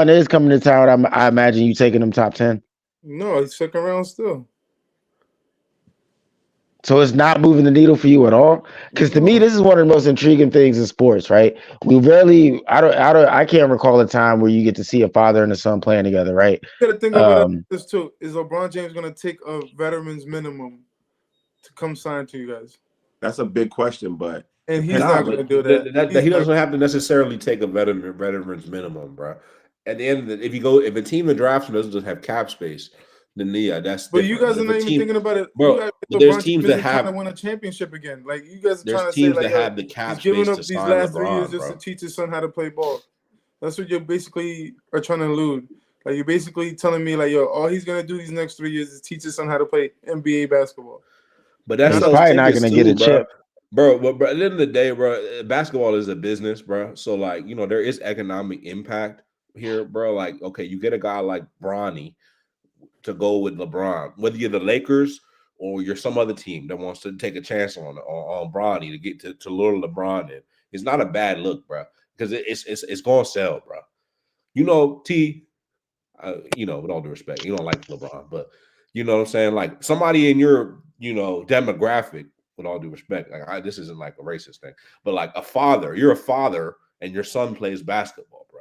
is coming to town, I imagine you taking him top 10. No, he's second round still. So it's not moving the needle for you at all. Because to me, No. this is one of the most intriguing things in sports, right? I can't recall a time where you get to see a father and a son playing together, right? You gotta think about Um, this too. Is LeBron James gonna take a veteran's minimum to come sign to you guys? that's a big question, but And he's depending Nah, not on gonna but do that. he doesn't have to necessarily take a veteran's minimum, bro. At the end of the, if a team that drafts him doesn't have cap space, then yeah, that's But you different. guys But are if not a even team, thinking about it. You bro, guys, but there's LeBron teams James that isn't trying to have win a championship again. Like you guys are there's trying to say, teams like, that yo, have the he's cap giving space to up these sign last 3 years LeBron, just to bro. teach his son how to play ball. That's what you're basically are trying to allude. Like you're basically telling me, like, yo, all he's gonna do these next 3 years is teach his son how to play NBA basketball. But that he's Not sells probably not tickets going to get too, a bro. chip. But at the end of the day, bro, basketball is a business, bro. So like, there is economic impact here, bro. Like, okay, you get a guy like Bronny to go with LeBron, whether you're the Lakers or you're some other team that wants to take a chance on Bronny to get to lure LeBron in. It's not a bad look, bro, because it's going to sell, bro. T, with all due respect, you don't like LeBron, but you know what I'm saying? Like somebody in your, demographic, with all due respect, like this isn't like a racist thing, but like you're a father and your son plays basketball, bro.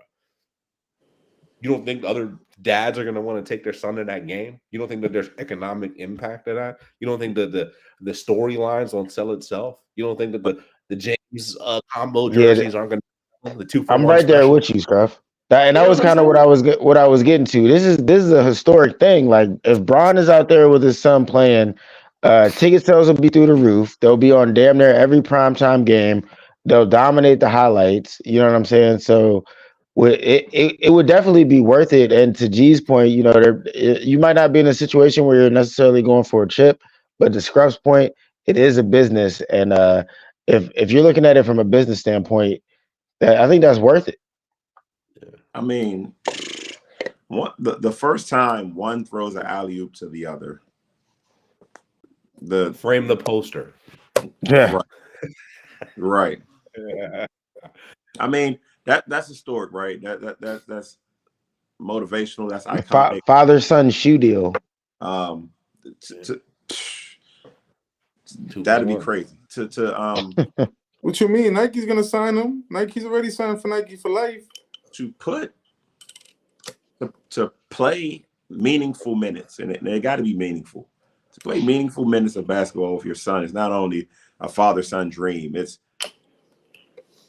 You don't think other dads are going to want to take their son to that game? You don't think that there's economic impact to that? You don't think that the storylines don't sell itself? You don't think that the James combo Yeah, jerseys aren't going to the 2 for I'm 1 right there special? with you, Scruff. And You that know was what I'm kind of saying? what I was getting to. This is a historic thing. Like if Braun is out there with his son playing, ticket sales will be through the roof. They'll be on damn near every primetime game. They'll dominate the highlights. You know what I'm saying? So it would definitely be worth it. And to G's point, you might not be in a situation where you're necessarily going for a chip, but to Scruff's point, it is a business. And if you're looking at it from a business standpoint, I think that's worth it. I mean, the first time one throws an alley oop to the other, the Frame the poster. Yeah. right. I mean, that's historic, right? That's motivational. That's iconic. Father son shoe deal. Um, Two that'd for be one. crazy. What you mean? Nike's gonna sign him. Nike's already signed for Nike for life. To put to play meaningful minutes, and they got to be meaningful. To play meaningful minutes of basketball with your son is not only a father-son dream. It's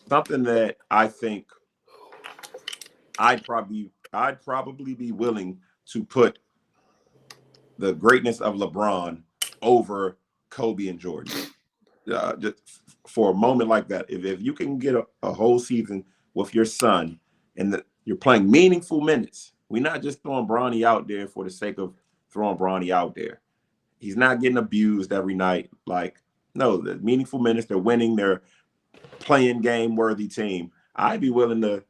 something that I think I'd probably be willing to put the greatness of LeBron over Kobe and Jordan. Just for a moment like that, if you can get a whole season with your son and you're playing meaningful minutes, we're not just throwing Bronny out there for the sake of throwing Bronny out there. He's not getting abused every night. Like, no, the meaningful minutes, they're winning, they're playing game-worthy team. I'd be willing to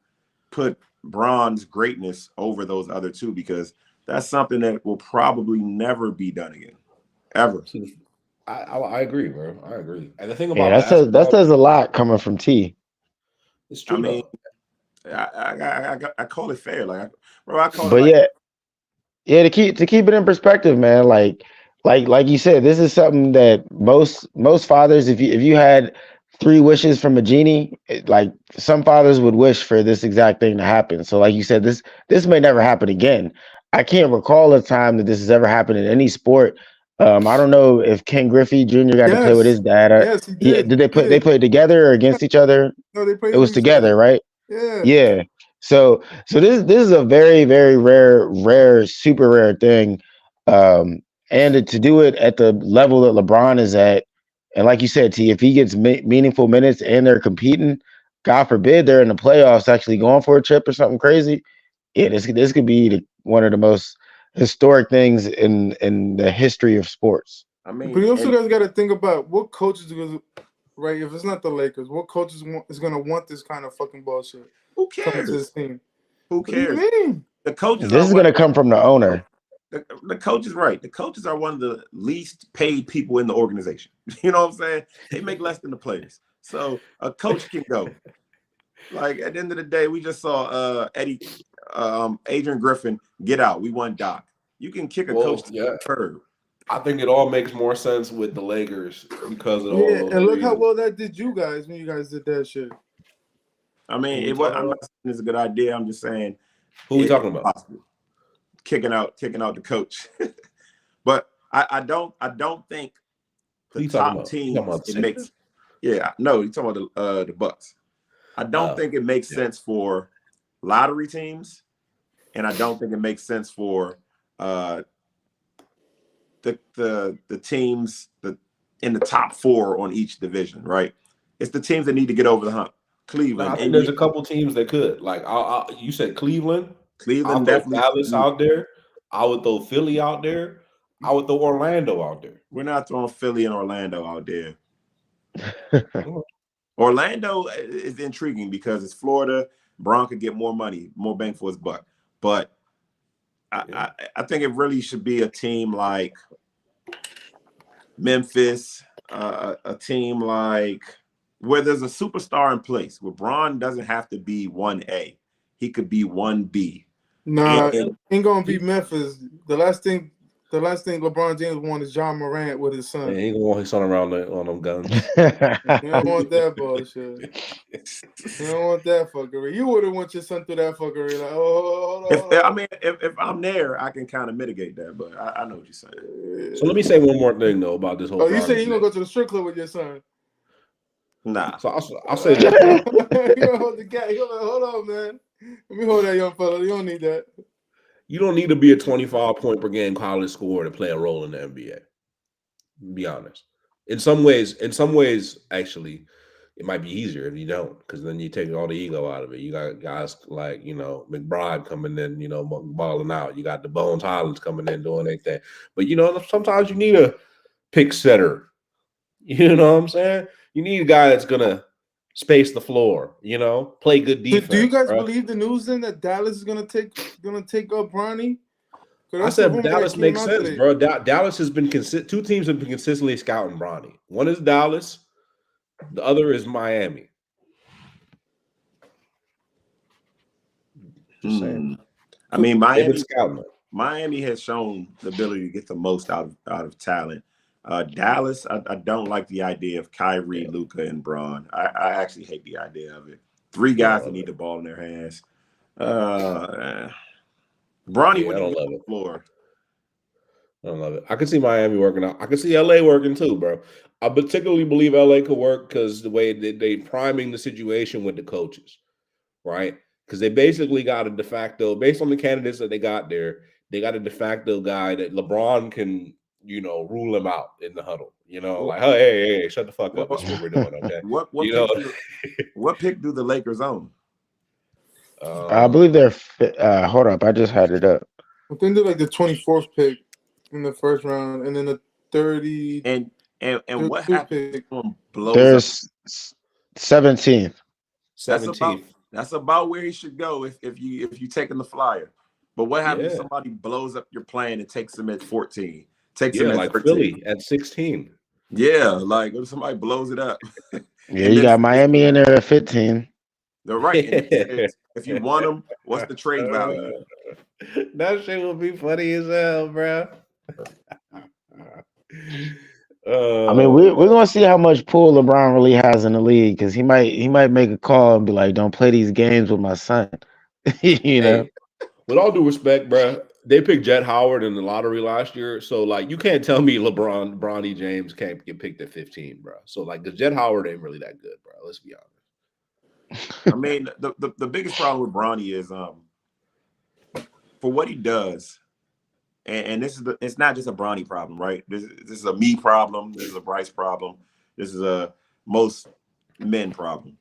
put Bron's greatness over those other two because that's something that will probably never be done again, ever. I agree, bro. I agree. And the thing Yeah, about that basketball, says a lot coming from T. it's I true mean, though. I call it fair. I call it But like, yeah, to keep it in perspective, man. Like you said, this is something that most fathers, if you had 3 wishes from a genie, like some fathers would wish for this exact thing to happen. So, like you said, this may never happen again. I can't recall a time that this has ever happened in any sport. I don't know if Ken Griffey Jr. got to play with Yes, his dad. yes, he did. Did He they did. play together or against each other? No, they It played was against each together, other. right? Yeah. Yeah. So this is a very very rare super rare thing, um, and to do it at the level that LeBron is at, and like you said, T, if he gets meaningful minutes and they're competing, God forbid they're in the playoffs, actually going for a chip or something crazy. Yeah, this could be one of the most historic things in the history of sports. I But mean, you also and guys got to think about what coaches right? If it's not the Lakers, what coaches is going to want this kind of fucking bullshit who coming to cares? this team? Who What do you cares? mean? The coaches This are is one going of to come from the owner. the coaches, right? The coaches are one of the least paid people in the organization. You know what I'm saying? They make less than the players. So a coach can go. Like at the end of the day, we just saw Adrian Griffin get out. We won Doc. You can kick a coach Well, to yeah, the curb. I think it all makes more sense with the Lakers because of all Yeah, those and look how reasons. well that did you guys when you guys did that shit. I mean, Who we talking I'm about? not saying it's a good idea. I'm just saying Who we talking it's about? possible. Kicking out the coach. But I don't think Who the you talking top about? You talking teams about the it Sixers? makes. Yeah, no, you're talking about the Bucks. I don't Oh, think it makes yeah. sense for lottery teams, and I don't think it makes sense for uh, the teams in the top 4 on each division. Right? It's the teams that need to get over the hump. No, I Cleveland, think there's Indiana, a couple teams that could. Like, you said Cleveland. I'll Cleveland throw definitely. Dallas out there. I would throw Philly out there. I would throw Orlando out there. We're not throwing Philly and Orlando out there. Orlando is intriguing because it's Florida. Bron could get more money, more bang for his buck. But I think it really should be a team like Memphis, a team like where there's a superstar in place, where Bron doesn't have to be 1A. He could be 1B. Nah, it And ain't gonna be Memphis. The last thing LeBron James won is John Morant with his And son. he gonna want his son around on them guns. You don't want that bullshit. You don't want that fuckery. You would have want your son through that fuckery. Like, oh, hold on. if I'm there, I can kind of mitigate that. But I know what you're saying. So let me say one more thing though about this whole Oh, you say Bronny you thing. gonna go to the strip club with your son? Nah. So I'll say this. You gonna hold the cat? You gonna hold on, man. Let me hold that young fella. You don't need that. You don't need to be a 25 point per game college scorer to play a role in the NBA. Be honest. In some ways, actually, it might be easier if you don't, because then you take all the ego out of it. You got guys like, McBride coming in, balling out. You got the Bones Highlands coming in doing their thing. But sometimes you need a pick setter. You know what I'm saying? You need a guy that's gonna space the floor, play good defense. Do you guys bro. believe the news then that Dallas is gonna take up Bronny? I said Dallas makes sense, bro. Dallas has been two teams have been consistently scouting Bronny. One is Dallas, the other is Miami. Just saying. I mean, Miami has shown the ability to get the most out of talent. Dallas, I don't like the idea of Kyrie, Luka, and Bron. I actually hate the idea of it. 3 guys that need the ball in their hands. Bronny Yeah, I wouldn't don't even love on it. the floor. I don't love it. I can see Miami working out. I can see LA working too, bro. I particularly believe LA could work because the way they priming the situation with the coaches, right? Because they basically got a de facto, based on the candidates that they got there, they got a de facto guy that LeBron can, rule him out in the huddle. Well, Like, hey, shut the fuck up. This is well, what we're doing, okay? what You know, pick do the Lakers own? I um, believe they're. Hold up, I just had it up. I think they're like the 24th pick in the first round, and then the 30, And what 32 happens pick. if someone blows up? There's 17th. That's about 17th. where he should go if you taking the flyer. But what happens if Yeah. somebody blows up your plan and takes him at 14, takes him Yeah, at like 13? Philly at 16. Yeah, like if somebody blows it up, Yeah, and you then got Miami in there at 15. they're right, and it says if you want them, what's the trade value? That shit would be funny as hell, bro. I mean, we're gonna see how much pull LeBron really has in the league because he might make a call and be like, "Don't play these games with my son." Hey, with all due respect, bro, they picked Jet Howard in the lottery last year, so like you can't tell me Bronny James can't get picked at 15, bro. So like, the Jet Howard ain't really that good, bro. Let's be honest. I mean, the biggest problem with Bronny is for what he does, and it's not just a Bronny problem, right? This is a me problem. This is a Bryce problem. This is a most men problem.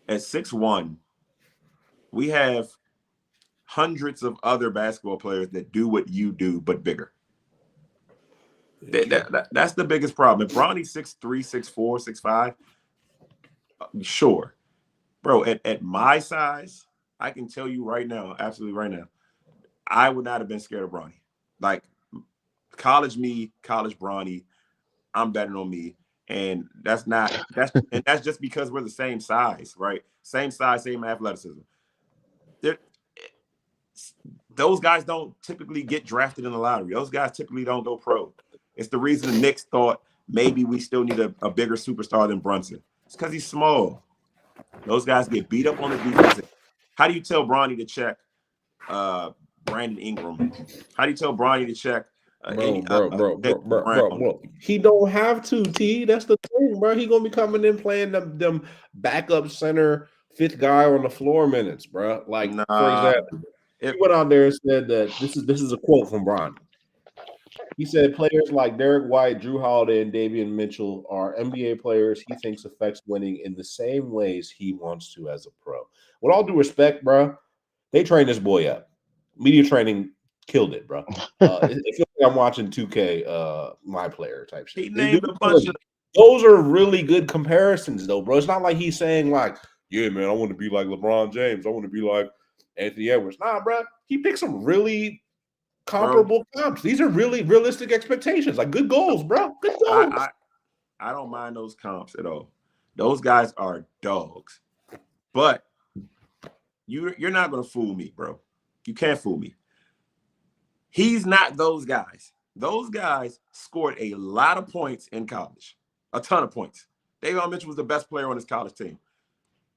At 6'1", we have hundreds of other basketball players that do what you do, but bigger. That's the biggest problem. If Bronny's 6'3", 6'4", 6'5", sure. Bro, at my size, I can tell you right now, absolutely right now, I would not have been scared of Bronny. Like, college me, college Bronny, I'm betting on me. And that's just because we're the same size, right? Same size, same athleticism. Those guys don't typically get drafted in the lottery. Those guys typically don't go pro. It's the reason the Knicks thought maybe we still need a bigger superstar than Brunson. It's because he's small. Those guys get beat up on the defense. How do you tell Bronny to check Brandon Ingram? How do you tell Bronny to check Bro? He don't have to, T. That's the thing, bro. He gonna be coming in playing them backup center, fifth guy on the floor minutes, bro. Like, for example, he went out there and said that this is a quote from Bronny. He said players like Derek White, Drew Holiday, and Davion Mitchell are NBA players he thinks affects winning in the same ways he wants to as a pro. With all due respect, bro, they trained this boy up. Media training killed it, bro. It feels like I'm watching 2K, my player type shit. He named a bunch of. Those are really good comparisons, though, bro. It's not like he's saying like, "Yeah, man, I want to be like LeBron James. I want to be like Anthony Edwards." Nah, bro. He picked some really comparable comps. These are really realistic expectations, like good goals, bro. Good goals. I don't mind those comps at all. Those guys are dogs, but you're not gonna fool me, bro. You can't fool me. He's not those guys. Those guys scored a lot of points in college, a ton of points. Davion Mitchell was the best player on his college team.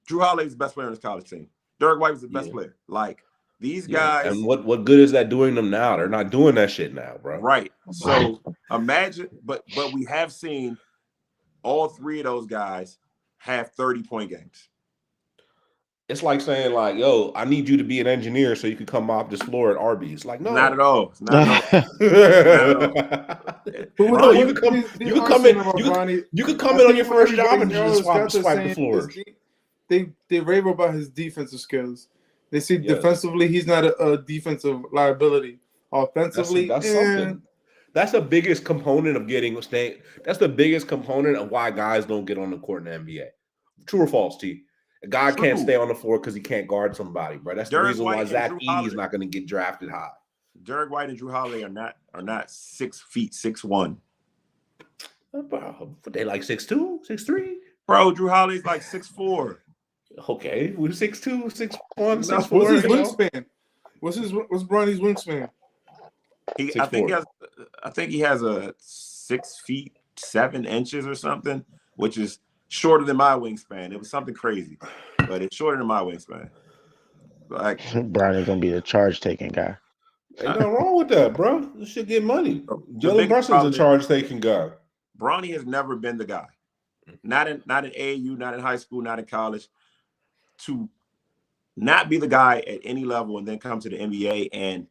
Drew Holiday was the best player on his college team. Derek White was the best player. Like, these guys. And what good is that doing them now? They're not doing that shit now, bro. Right. So imagine, but we have seen all three of those guys have 30-point games. It's like saying, like, yo, I need you to be an engineer so you can come off this floor at Arby's. Like, no. Not at all. It's not at all. Bro, you could come in on your first job and just swipe the floors. They rave about his defensive skills. They see defensively he's not a defensive liability. Offensively, that's something. That's the biggest component of getting staying. That's the biggest component of why guys don't get on the court in the NBA. True or false, T? A guy can't stay on the floor because he can't guard somebody, bro. That's the reason why Zach Edey's not going to get drafted high. Derek White and Drew Holiday are not 6 feet 6'1". They like 6'2", 6'3". Bro, Drew Holiday's like 6'4". Okay, we're 6'2", 6'1", 6'4". What's his wingspan? What's Bronny's wingspan? I think he has a 6 feet 7 inches or something, which is shorter than my wingspan. It was something crazy, but it's shorter than my wingspan. Like Bronny's gonna be the charge taking guy. Ain't nothing wrong with that, bro. This should get money. the Jalen biggest Brunson's a problem is charge taking guy. Bronny has never been the guy. Not in AAU, not in high school, not in college, to not be the guy at any level and then come to the NBA. And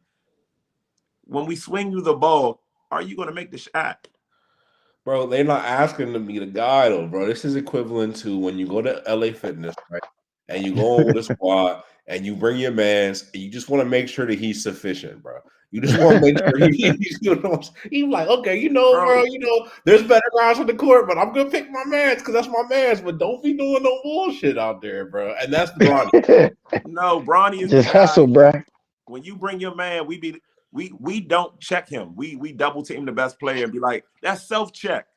when we swing you the ball, are you going to make the shot? Bro, they're not asking to be the guy though, bro. This is equivalent to when you go to LA Fitness, right? And you go on with a squad and you bring your mans and you just want to make sure that he's sufficient, bro. You just want to make sure he's he's like, okay, bro, there's better guys on the court, but I'm gonna pick my mans because that's my mans. But don't be doing no bullshit out there, bro. And that's the Bronny. No, Bronny is Just the guy. hustle, bro. When you bring your man, we don't check him. We double team the best player and be like, that's self-check.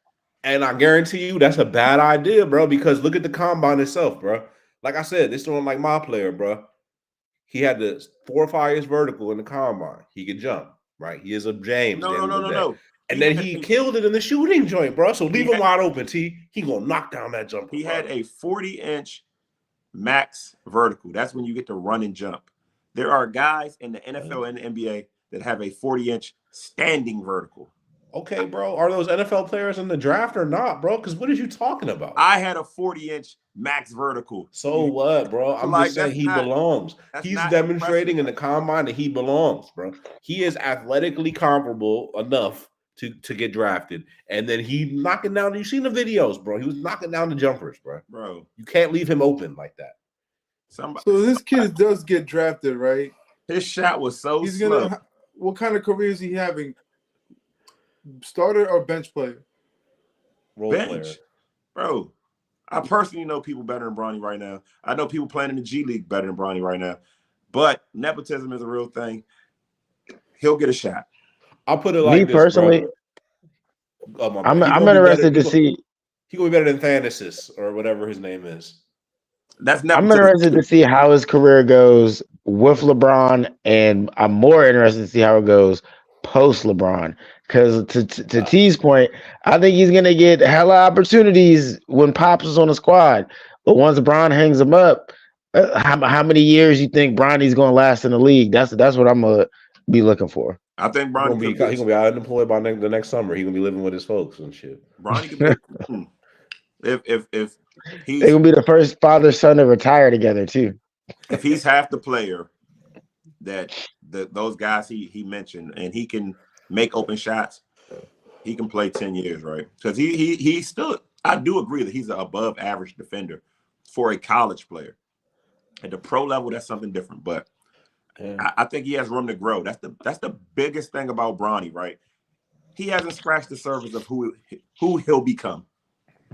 And I guarantee you that's a bad idea, bro, because look at the combine itself, bro. Like I said, this one like my player, bro. He had the 4 or 5 years vertical in the combine. He could jump, right? He is a James. No. And then he killed it in the shooting joint, bro. So leave him wide open, T. He gonna knock down that jumper. He had a 40-inch max vertical. That's when you get to run and jump. There are guys in the NFL and the NBA that have a 40-inch standing vertical. Okay, bro. Are those NFL players in the draft or not, bro? Because what are you talking about? I had a 40-inch max vertical. So what, bro? I'm just saying he belongs. He's demonstrating in the combine that he belongs, bro. He is athletically comparable enough to get drafted. And then he knocking down, you've seen the videos, bro. He was knocking down the jumpers, bro. Bro. You can't leave him open like that. So this kid does get drafted, right? His shot was so slow. What kind of career is he having? Starter or bench player? Bench player. Bro. I personally know people better than Bronny right now. I know people playing in the G League better than Bronny right now. But nepotism is a real thing. He'll get a shot. I'll put it like this, personally, bro. I'm interested to see. He gonna be better than Thanasis or whatever his name is. That's I'm interested to see how his career goes with LeBron, and I'm more interested to see how it goes post LeBron. Because to T's point, I think he's gonna get hella opportunities when Pops is on the squad. But once LeBron hangs him up, how many years you think Bronny's gonna last in the league? That's what I'm gonna be looking for. I think Bronny he's gonna be unemployed by the next summer. He's gonna be living with his folks and shit. Bronny could be if he's they're gonna be the first father-son to retire together too. If he's half the player that those guys he mentioned, and he can make open shots, he can play 10 years, right? Because he still, I do agree that he's an above average defender for a college player. At the pro level, that's something different, but I think he has room to grow. That's the biggest thing about Bronny, right? He hasn't scratched the surface of who he'll become.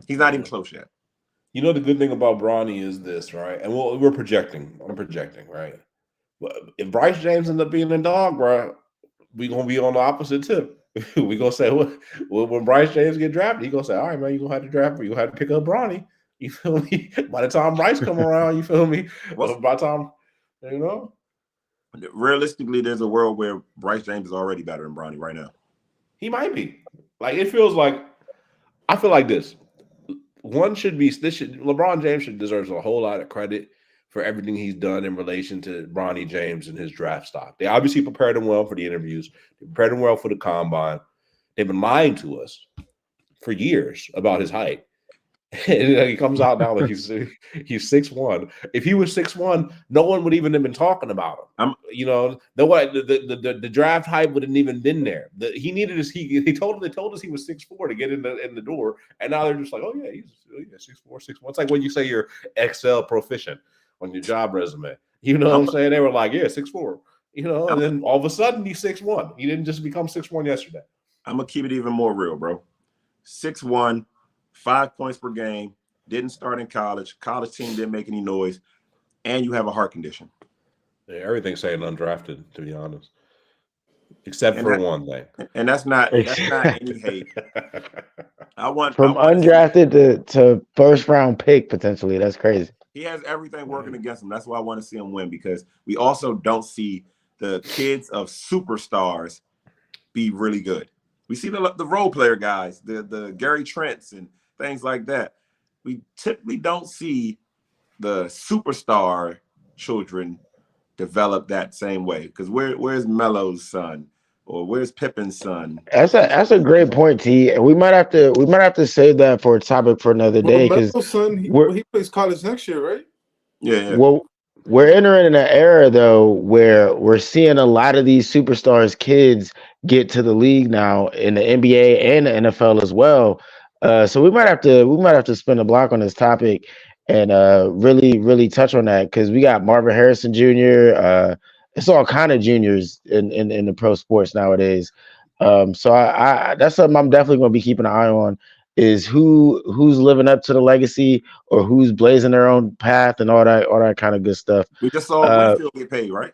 He's not even close yet. You know, the good thing about Bronny is this, right? And we're projecting. I'm projecting, right? If Bryce James ends up being a dog, bro, we're going to be on the opposite tip. We're going to say, well, when Bryce James get drafted, he's going to say, all right, man, you're going to have to draft me. You're going to have to pick up Bronny. You feel me? By the time Bryce come around, you feel me? By the time, Realistically, there's a world where Bryce James is already better than Bronny right now. He might be. Like, it feels like, I feel like this. LeBron James deserves a whole lot of credit for everything he's done in relation to Bronny James and his draft stock. They obviously prepared him well for the interviews. They prepared him well for the combine. They've been lying to us for years about his height. And he comes out now like he's 6'1". If he was 6'1", no one would even have been talking about him. The draft hype wouldn't even been there. They told us he was 6'4" to get in the door, and now they're just like, oh yeah, he's 6'4", 6'1". It's like when you say you're Excel proficient on your job resume. You know what I'm saying? They were like, yeah, 6'4", and then all of a sudden he's 6'1". He didn't just become 6'1" yesterday. I'm gonna keep it even more real, bro. 6'1", 5 points per game, didn't start in college. College team didn't make any noise, and you have a heart condition. Yeah, everything's saying undrafted, to be honest, except for one thing. And that's not any hate. From undrafted to first round pick potentially. That's crazy. He has everything working against him. That's why I want to see him win, because we also don't see the kids of superstars be really good. We see the role player guys, the Gary Trents and things like that. We typically don't see the superstar children develop that same way. Because where's Melo's son, or where's Pippin's son? That's a great point, T. We might have to save that for a topic for another Well, day because Melo's son, we're he plays college next year, right? Yeah. well, we're entering an era though where we're seeing a lot of these superstars kids get to the league now in the NBA and the NFL as well. So we might have to spend a block on this topic and really touch on that because we got Marvin Harrison Jr. It's all kind of juniors in the pro sports nowadays. So I that's something I'm definitely going to be keeping an eye on is who's living up to the legacy or who's blazing their own path and all that kind of good stuff. We just saw Uh, Whitfield get paid, right?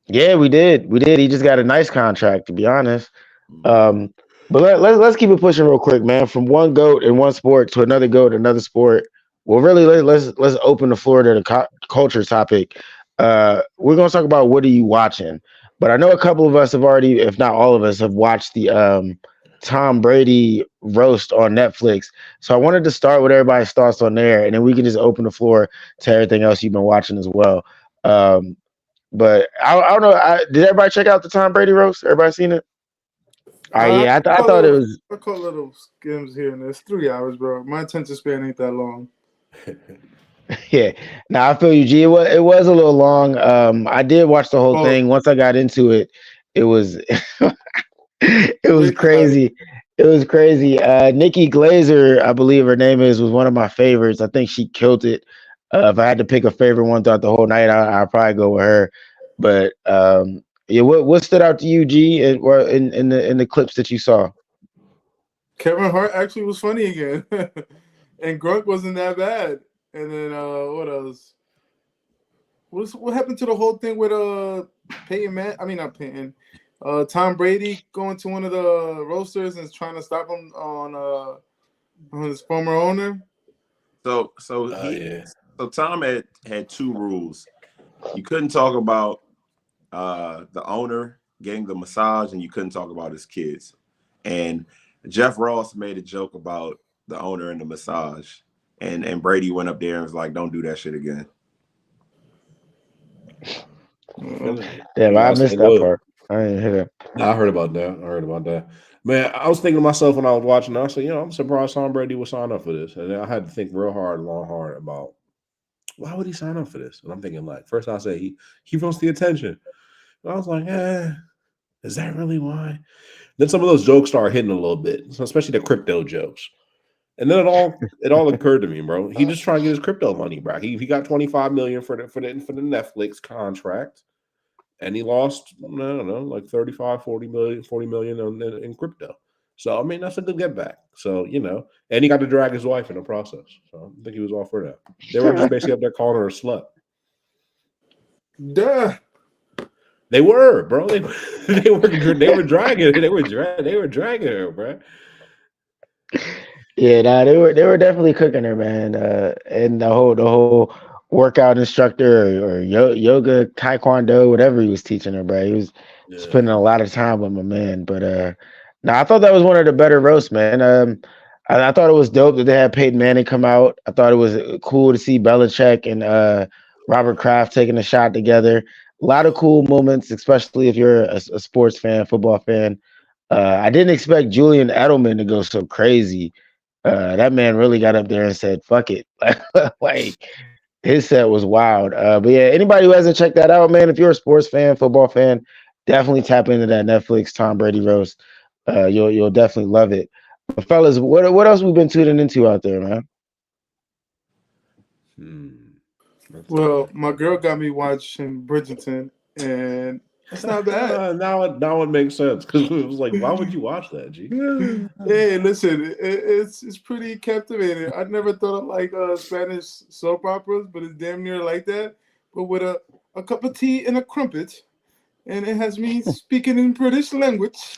yeah, we did. He just got a nice contract, to be honest. Mhm. Um, but let's keep it pushing real quick, man. From one goat in one sport to another goat in another sport. Well, really, let's open the floor to the culture topic. We're gonna talk about what are you watching, but I know a couple of us have already, if not all of us, have watched the Tom Brady roast on Netflix. So I wanted to start with everybody's thoughts on there, and then we can just open the floor to everything else you've been watching as well. Um, but I don't know. Did everybody check out the Tom Brady roast? Everybody seen it? I Yeah, I caught thought it little, was. I caught little skims here and there. It's 3 hours, bro. My attention span ain't that long. Yeah. Now I feel you, G. It was a little long. I did watch the whole Oh, thing. Once I got into it, it was it was wait, crazy. It was crazy. Nikki Glazer, I believe her name is, was one of my favorites. I think she killed it. If I had to pick a favorite one throughout the whole night, I'd probably go with her. But yeah, what stood out to you, G, or in the clips that you saw? Kevin Hart actually was funny again, and Grunt wasn't that bad. And then what else? What happened to the whole thing with Peyton Man? I mean, not Peyton. Tom Brady going to one of the roasters and trying to stop him on his former owner. So Yeah. Tom had two rules. You couldn't talk about the owner getting the massage, and you couldn't talk about his kids. And Jeff Ross made a joke about the owner and the massage, and Brady went up there and was like, "Don't do that shit again." Damn, I I say, missed that look, part. I didn't hear that. I heard about that. Man, I was thinking to myself when I was watching, I said, I'm surprised Tom Brady would sign up for this. And then I had to think real hard, long hard about why would he sign up for this? And I'm thinking, like, first I say he wants the attention. And I was like, is that really why? Then some of those jokes started hitting a little bit, so especially the crypto jokes. And then it all occurred to me, bro. He just trying to get his crypto money back. He got 25 million for the Netflix contract, and he lost, I don't know, like 35, 40 million in crypto. So I mean that's a good get back. So, and he got to drag his wife in the process. So I think he was all for that. They were just basically up there calling her a slut. Duh. They were, bro. They were dragging her, bro. Yeah, nah, they were definitely cooking her, man. And the whole workout instructor or yoga, taekwondo, whatever he was teaching her, bro. He was Yeah. spending a lot of time with my man. But I thought that was one of the better roasts, man. I thought it was dope that they had Peyton Manning come out. I thought it was cool to see Belichick and Robert Kraft taking a shot together. A lot of cool moments, especially if you're a sports fan, football fan. I didn't expect Julian Edelman to go so crazy. That man really got up there and said, "Fuck it." Like his set was wild. But yeah, anybody who hasn't checked that out, man, if you're a sports fan, football fan, definitely tap into that Netflix Tom Brady roast. You'll definitely love it. But fellas, what else we been tuning into out there, man? Let's Well, see. my girl got me watching Bridgerton, and it's not bad. Now it makes sense because it was like, why would you watch that, G? Hey, listen, it's pretty captivating. I never thought of like Spanish soap operas, but it's damn near like that. But with a cup of tea and a crumpet, and it has me speaking in British language.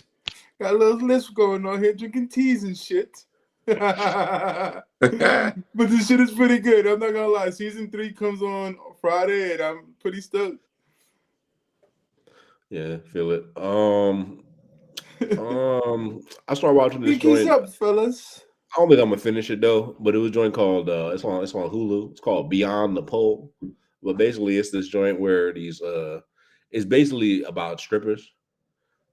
Got a little lisp going on here, drinking teas and shit. But this shit is pretty good. I'm not gonna lie. Season 3 comes on Friday, and I'm pretty stoked. Yeah, feel it. I started watching this Pinkies joint. up, fellas. I don't think I'm gonna finish it though, but it was a joint called it's on Hulu. It's called Beyond the Pole. But basically, it's this joint where it's basically about strippers.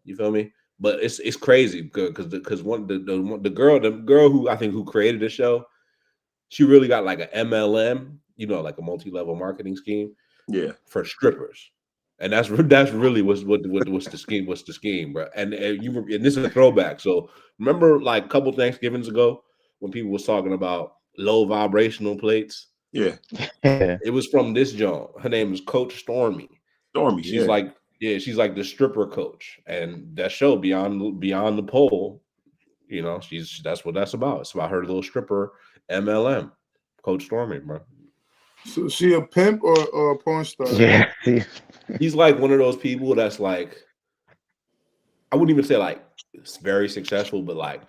You feel me? But it's crazy because the girl who I think who created the show, she really got like a MLM, like a multi-level marketing scheme Yeah. for strippers, and that's really what's the scheme, bro. And this is a throwback. So remember, like a couple Thanksgivings ago, when people was talking about low vibrational plates, Yeah. Yeah. it was from this John. Her name is Coach Stormy. Stormy. She's Yeah. like, yeah, she's like the stripper coach, and that show Beyond the Pole, that's what that's about. It's about her little stripper MLM, Coach Stormy, bro. So she a pimp or a porn star? Yeah. He's like one of those people that's like, I wouldn't even say like it's very successful, but like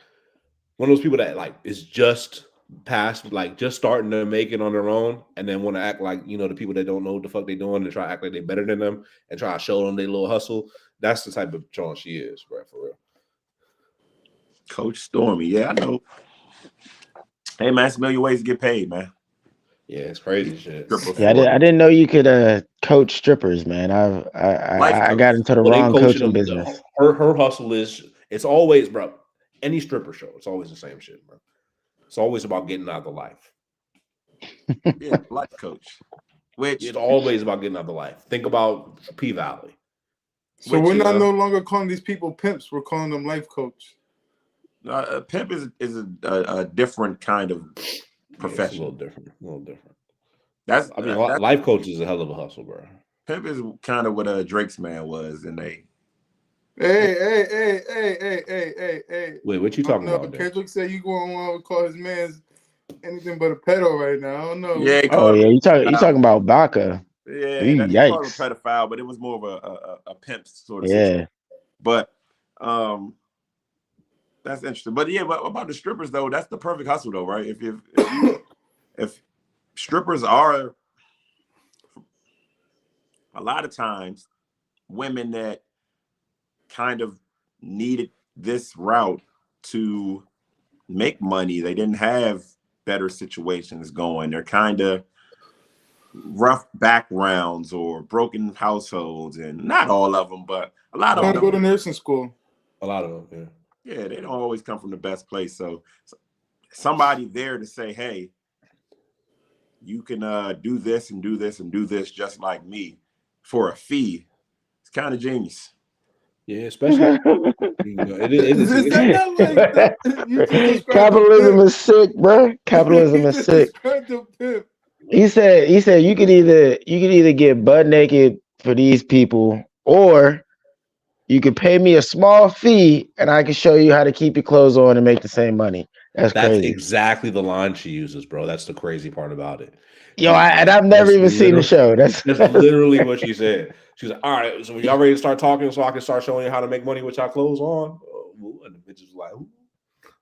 one of those people that like is just past, like just starting to make it on their own, and then want to act like the people that don't know what the fuck they doing and try to act like they better than them and try to show them their little hustle. That's the type of John she is, bro, for real. Coach Stormy. Yeah, I know. Hey man, it's a million ways to get paid, man. Yeah, it's crazy shit. Yeah, I didn't know you could coach strippers, man. I got into the Well, they wrong coaching coaching them. business. Her hustle it's always, bro. Any stripper show, it's always the same shit, bro. It's always about getting out of the life. Yeah, life coach. Which It's always about getting out of the life. Think about P Valley. So we're not no longer calling these people pimps. We're calling them life coach. a pimp is a different kind of profession. Yeah, it's a little different. That's life coach is a hell of a hustle, bro. Pimp is kind of what Drake's man was, and they. Hey. Wait, what you talking about? Kendrick said you going to call his man's anything but a pedo right now. I don't know. Yeah. You talking about Baca? Yeah, Yikes. he called him a pedophile, but it was more of a pimp sort of situation. But that's interesting. But yeah, but about the strippers though, that's the perfect hustle though, right? If strippers are a lot of times women that kind of needed this route to make money, they didn't have better situations going. They're kind of rough backgrounds or broken households, and not all of them, but a lot of them go to nursing school. A lot of them, yeah, they don't always come from the best place. So somebody there to say, hey, you can do this and do this and do this just like me for a fee. It's kind of genius. Yeah, especially capitalism is sick, bro. Capitalism is sick. He said you could either get butt naked for these people, or you could pay me a small fee and I can show you how to keep your clothes on and make the same money. That's crazy. Exactly the line she uses, bro. That's the crazy part about it. Yo, I've never even seen the show. That's literally what she said. She's like, all right, so y'all ready to start talking so I can start showing you how to make money with y'all clothes on? And the bitch was like,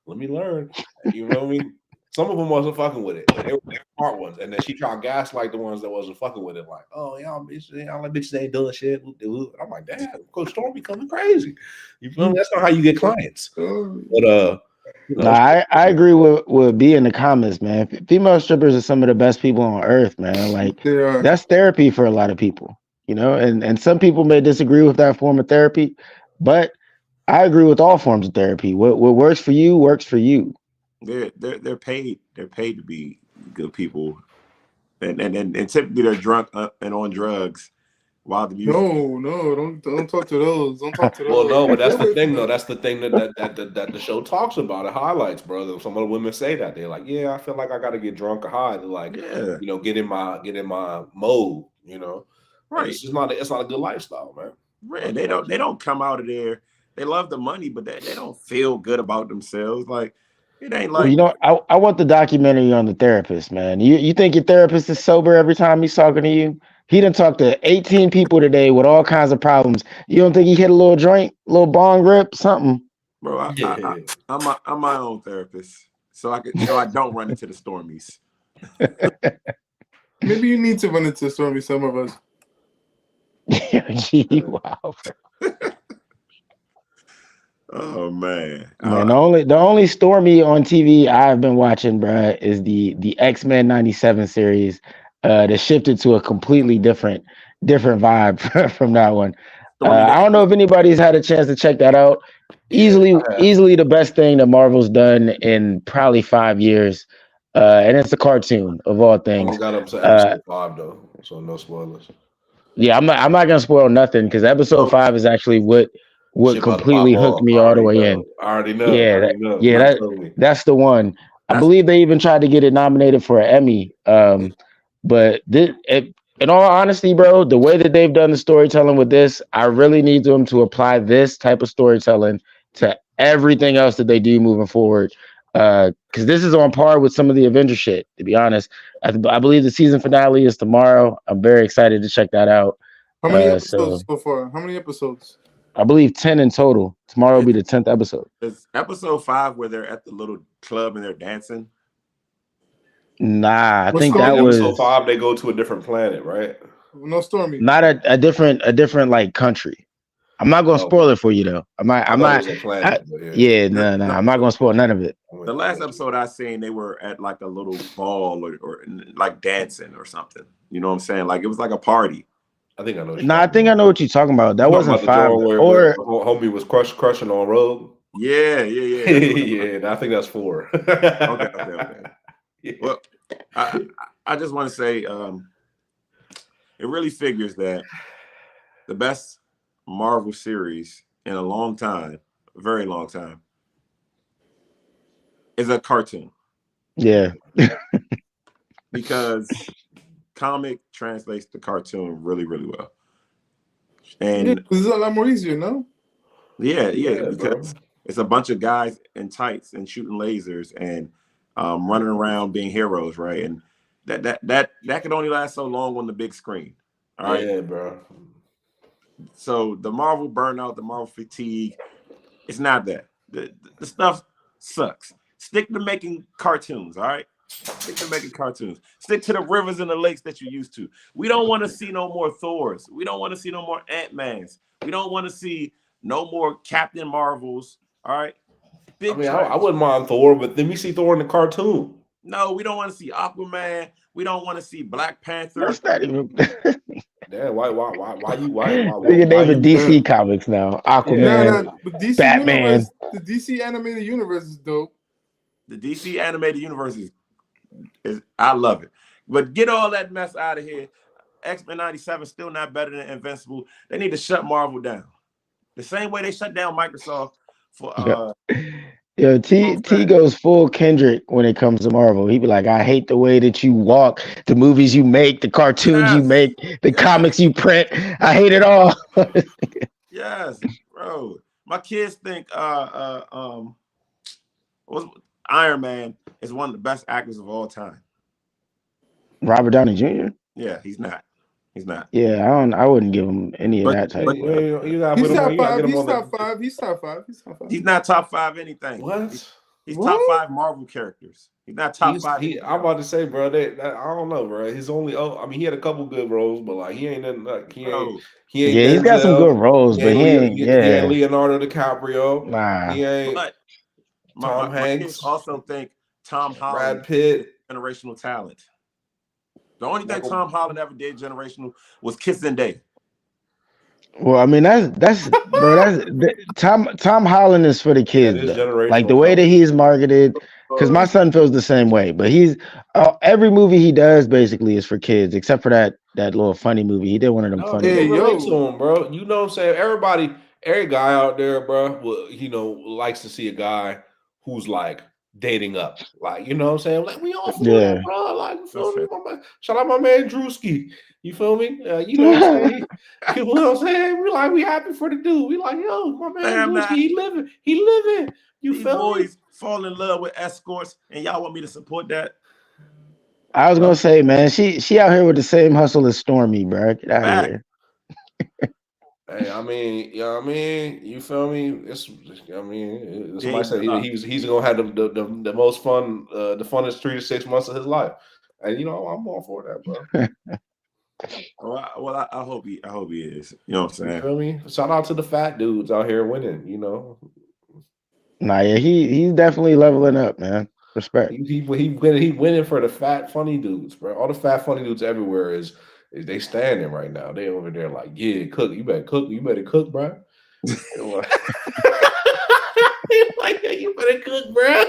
let me learn. You know what I mean? Some of them wasn't fucking with it. They were smart ones. And then she tried to gaslight the ones that wasn't fucking with it. Like, oh, y'all bitches ain't doing shit. I'm like, damn, Coach Storm becoming crazy. You feel me? That's not how you get clients. But I agree with B in the comments, man. Female strippers are some of the best people on earth, man. Like that's therapy for a lot of people, and some people may disagree with that form of therapy, but I agree with all forms of therapy. What works for you works for you. They're paid to be good people, and typically they're drunk and on drugs. While the music. No, don't talk to those. Don't talk to those. Well, no, but that's the thing, though. That's the thing that the show talks about. It highlights, brother. Some of the women say that they're like, "Yeah, I feel like I got to get drunk or high to like, get in my mode." Right? It's not a good lifestyle, man. Right? They don't come out of there. They love the money, but they don't feel good about themselves. Like it ain't like. I want the documentary on the therapist, man. You think your therapist is sober every time he's talking to you? He done talked to 18 people today with all kinds of problems. You don't think he hit a little joint, little bong rip, something? Bro, I'm my own therapist, so I don't run into the Stormies. Maybe you need to run into Stormy. Some of us. Wow. Oh man. The only Stormy on TV I've been watching, bruh, is the X-Men '97 series. that shifted to a completely different vibe from that one. Stormy I don't know Daniels. if anybody's had a chance to check that out. Yeah, Easily, I have. easily the best thing that Marvel's done in probably 5 years, and it's a cartoon of all I only things. got up to Uh, episode 5 though, so no spoilers. yeah, I'm not gonna spoil nothing because episode Oh, 5 is actually what shit about to pop completely hooked off. I me all the already way in. know. I already know. I Yeah, already know. yeah, You That, just told me. that's the one. I that's believe they even tried to get it nominated for an Emmy. But in all honesty, bro, the way that they've done the storytelling with this, I really need them to apply this type of storytelling to everything else that they do moving forward. Because this is on par with some of the Avenger shit. To be honest, I believe the season finale is tomorrow. I'm very excited to check that out. How many So episodes so far? How many episodes? I believe 10 in total. Tomorrow will is, be the 10th episode. is episode 5 where they're at the little club and they're dancing. Nah, I What's think In that Stormy? episode was 5, they go to a different planet, right? No Stormy. not a different like country. I'm not gonna spoil Okay. it for you though. I'm not. I I'm thought it not. was a I, planet, but yeah. yeah, The, no, no. the, I'm not gonna spoil none of it. I'm with the you. I'm last with you. episode I seen, they were at like a little ball or like dancing or something. You know what I'm saying? Like it was like a party. I think I know what you're No, I talking think I about. know what you're talking about. That You talking wasn't about the 5 joint where or homie was crushing on Rogue? Yeah. That's what Yeah, I think that's 4. okay. Yeah. Well, I I just want to say it really figures that the best Marvel series in a long time, a very long time, is a cartoon yeah. because comic translates to cartoon really, really well. Yeah, And this is a lot more easier, no? yeah, Yeah, bro. because it's a bunch of guys in tights and shooting lasers and running around being heroes, right? And that can only last so long on the big screen. All right. Yeah, bro. So the Marvel burnout, the Marvel fatigue, it's not that. The stuff sucks. Stick to making cartoons, all right? Stick to making cartoons. Stick to the rivers and the lakes that you used to. We don't want to see no more Thors. We don't want to see no more Ant-Mans. We don't want to see no more Captain Marvels, all right? I mean, I wouldn't mind Thor, but then we see Thor in the cartoon. No, we don't want to see Aquaman. We don't want to see Black Panther. That's not even. Yeah, why Nigga name it you? DC Comics now. Nah, Aquaman, but DC Batman. universe, the DC animated universe is dope. The DC animated universe is I love it. But get all that mess out of here. X-Men 97 still not better than Invincible. They need to shut Marvel down. The same way they shut down Microsoft for Yo, T goes full Kendrick when it comes to Marvel. He be like, I hate the way that you walk, the movies you make, the cartoons you yes, make, the yes, comics you print. I hate it all. yes, bro. My kids think what's Iron Man is one of the best actors of all time. Robert Downey Jr. Yeah, he's not. He's not. Yeah, I wouldn't give him any of But- that type but- of stuff. You gotta He's put him on. top You gotta five. get him He's on top the. 5. He's top 5. He's top 5. He's not top 5 anything. What? He's What? top 5 Marvel characters. He's not top 5. I'm about to say, bro. I don't know, bro. He's only. Oh, I mean, he had a couple good roles, but like he ain't nothing. Like he ain't. Bro, He ain't. Yeah, he's got some Denzel. good roles, but he ain't. He ain't Yeah, Leonardo DiCaprio. nah. He ain't but Tom my Hanks. kids also think Tom Brad Holland Pitt. generational talent. The only thing Michael- Tom Holland ever did generational was Kiss and Day. Well, I mean that's bro. Tom Holland is for the kids, That is though. generational Like the way that talent. he's marketed. Because my son feels the same way, but he's every movie he does basically is for kids, except for that little funny movie. He did one of them No, funny. Hey, people movies. relate yo. to him, bro. You know what I'm saying? Every guy out there, bro, likes to see a guy who's like dating up. Like, you know what I'm saying? Like, we all feel Yeah. that, bro. Like, you feel That's me? Shout out my man Drewski. You feel me? You know what I'm saying? You know what I'm saying? We happy for the dude. We like, yo, my man Damn, Drewski, nah. he living. You These feel me? boys fall in love with escorts, and y'all want me to support that? I was gonna say, man, she out here with the same hustle as Stormy, bro. Get out of Fact. here. Hey, I mean, you know what I mean? You feel me? Somebody Yeah, said he's gonna have the most fun, the funnest 3 to 6 months of his life. And you know, I'm all for that, bro. Well, I hope he is. You know what I'm You saying? feel me? Shout out to the fat dudes out here winning, you know. Nah, yeah, he's definitely leveling up, man. Respect. He winning for the fat funny dudes, bro. All the fat funny dudes everywhere is they standing right now. They over there like, yeah, cook. You better cook. You better cook, bro. Like, yeah, you better cook, bro.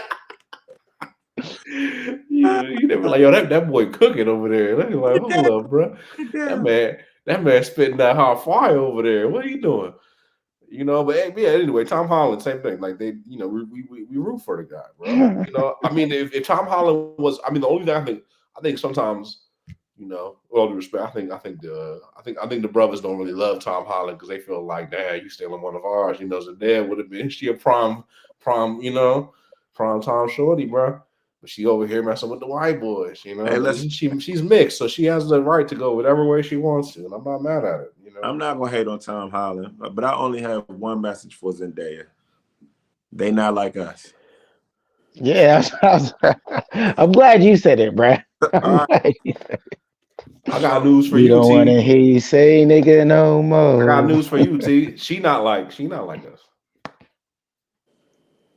You never like, yo, that boy cooking over there. They like, hold up, bro. That man spitting that hot fire over there. What are you doing? But yeah, anyway, Tom Holland, same thing. Like we root for the guy, bro. I mean, if Tom Holland was, I mean, the only thing I think sometimes, with all due respect, I think the brothers don't really love Tom Holland because they feel like, damn, you stealing one of ours. Zendaya would have been she a prime, prime time shorty, bro. But she over here messing with the white boys, Hey, she's mixed, so she has the right to go whatever way she wants to, and I'm not mad at it. I'm not gonna hate on Tom Holland, but I only have one message for Zendaya. They not like us. Yeah, I'm glad you said it, bro. All right. I got news for You you, don't want to T. hear you say nigga no more. I got news for you, T. She not like us.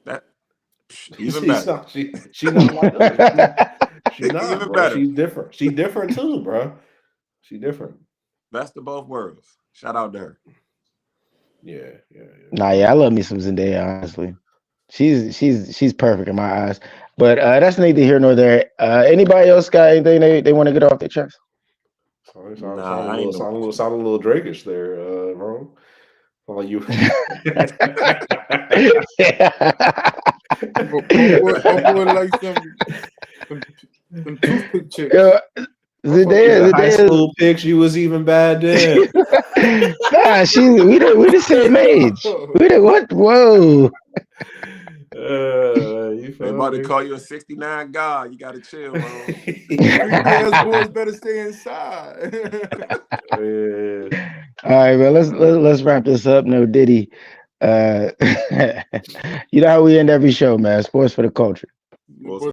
That even better. She not like us. She's not, Even bro. better. She's different. She's different too, bro. She's different. Best of both worlds. Shout out to her. Yeah. Nah, yeah, I love me some Zendaya, honestly. She's perfect in my eyes. But that's neither here nor there. Anybody else got anything they want to get off their chest? Sound Nah, a little Drakish there, bro. Well, you. Boy, like some toothpick chips. Zendaya, high school pics, you was even bad then. Nah, we the same age. What? Whoa. They about to call you a 69 god. You gotta chill, bro. Those boys better stay inside. All right, man. Let's wrap this up. No Diddy. You know how we end every show, man. Sports for the culture. Well,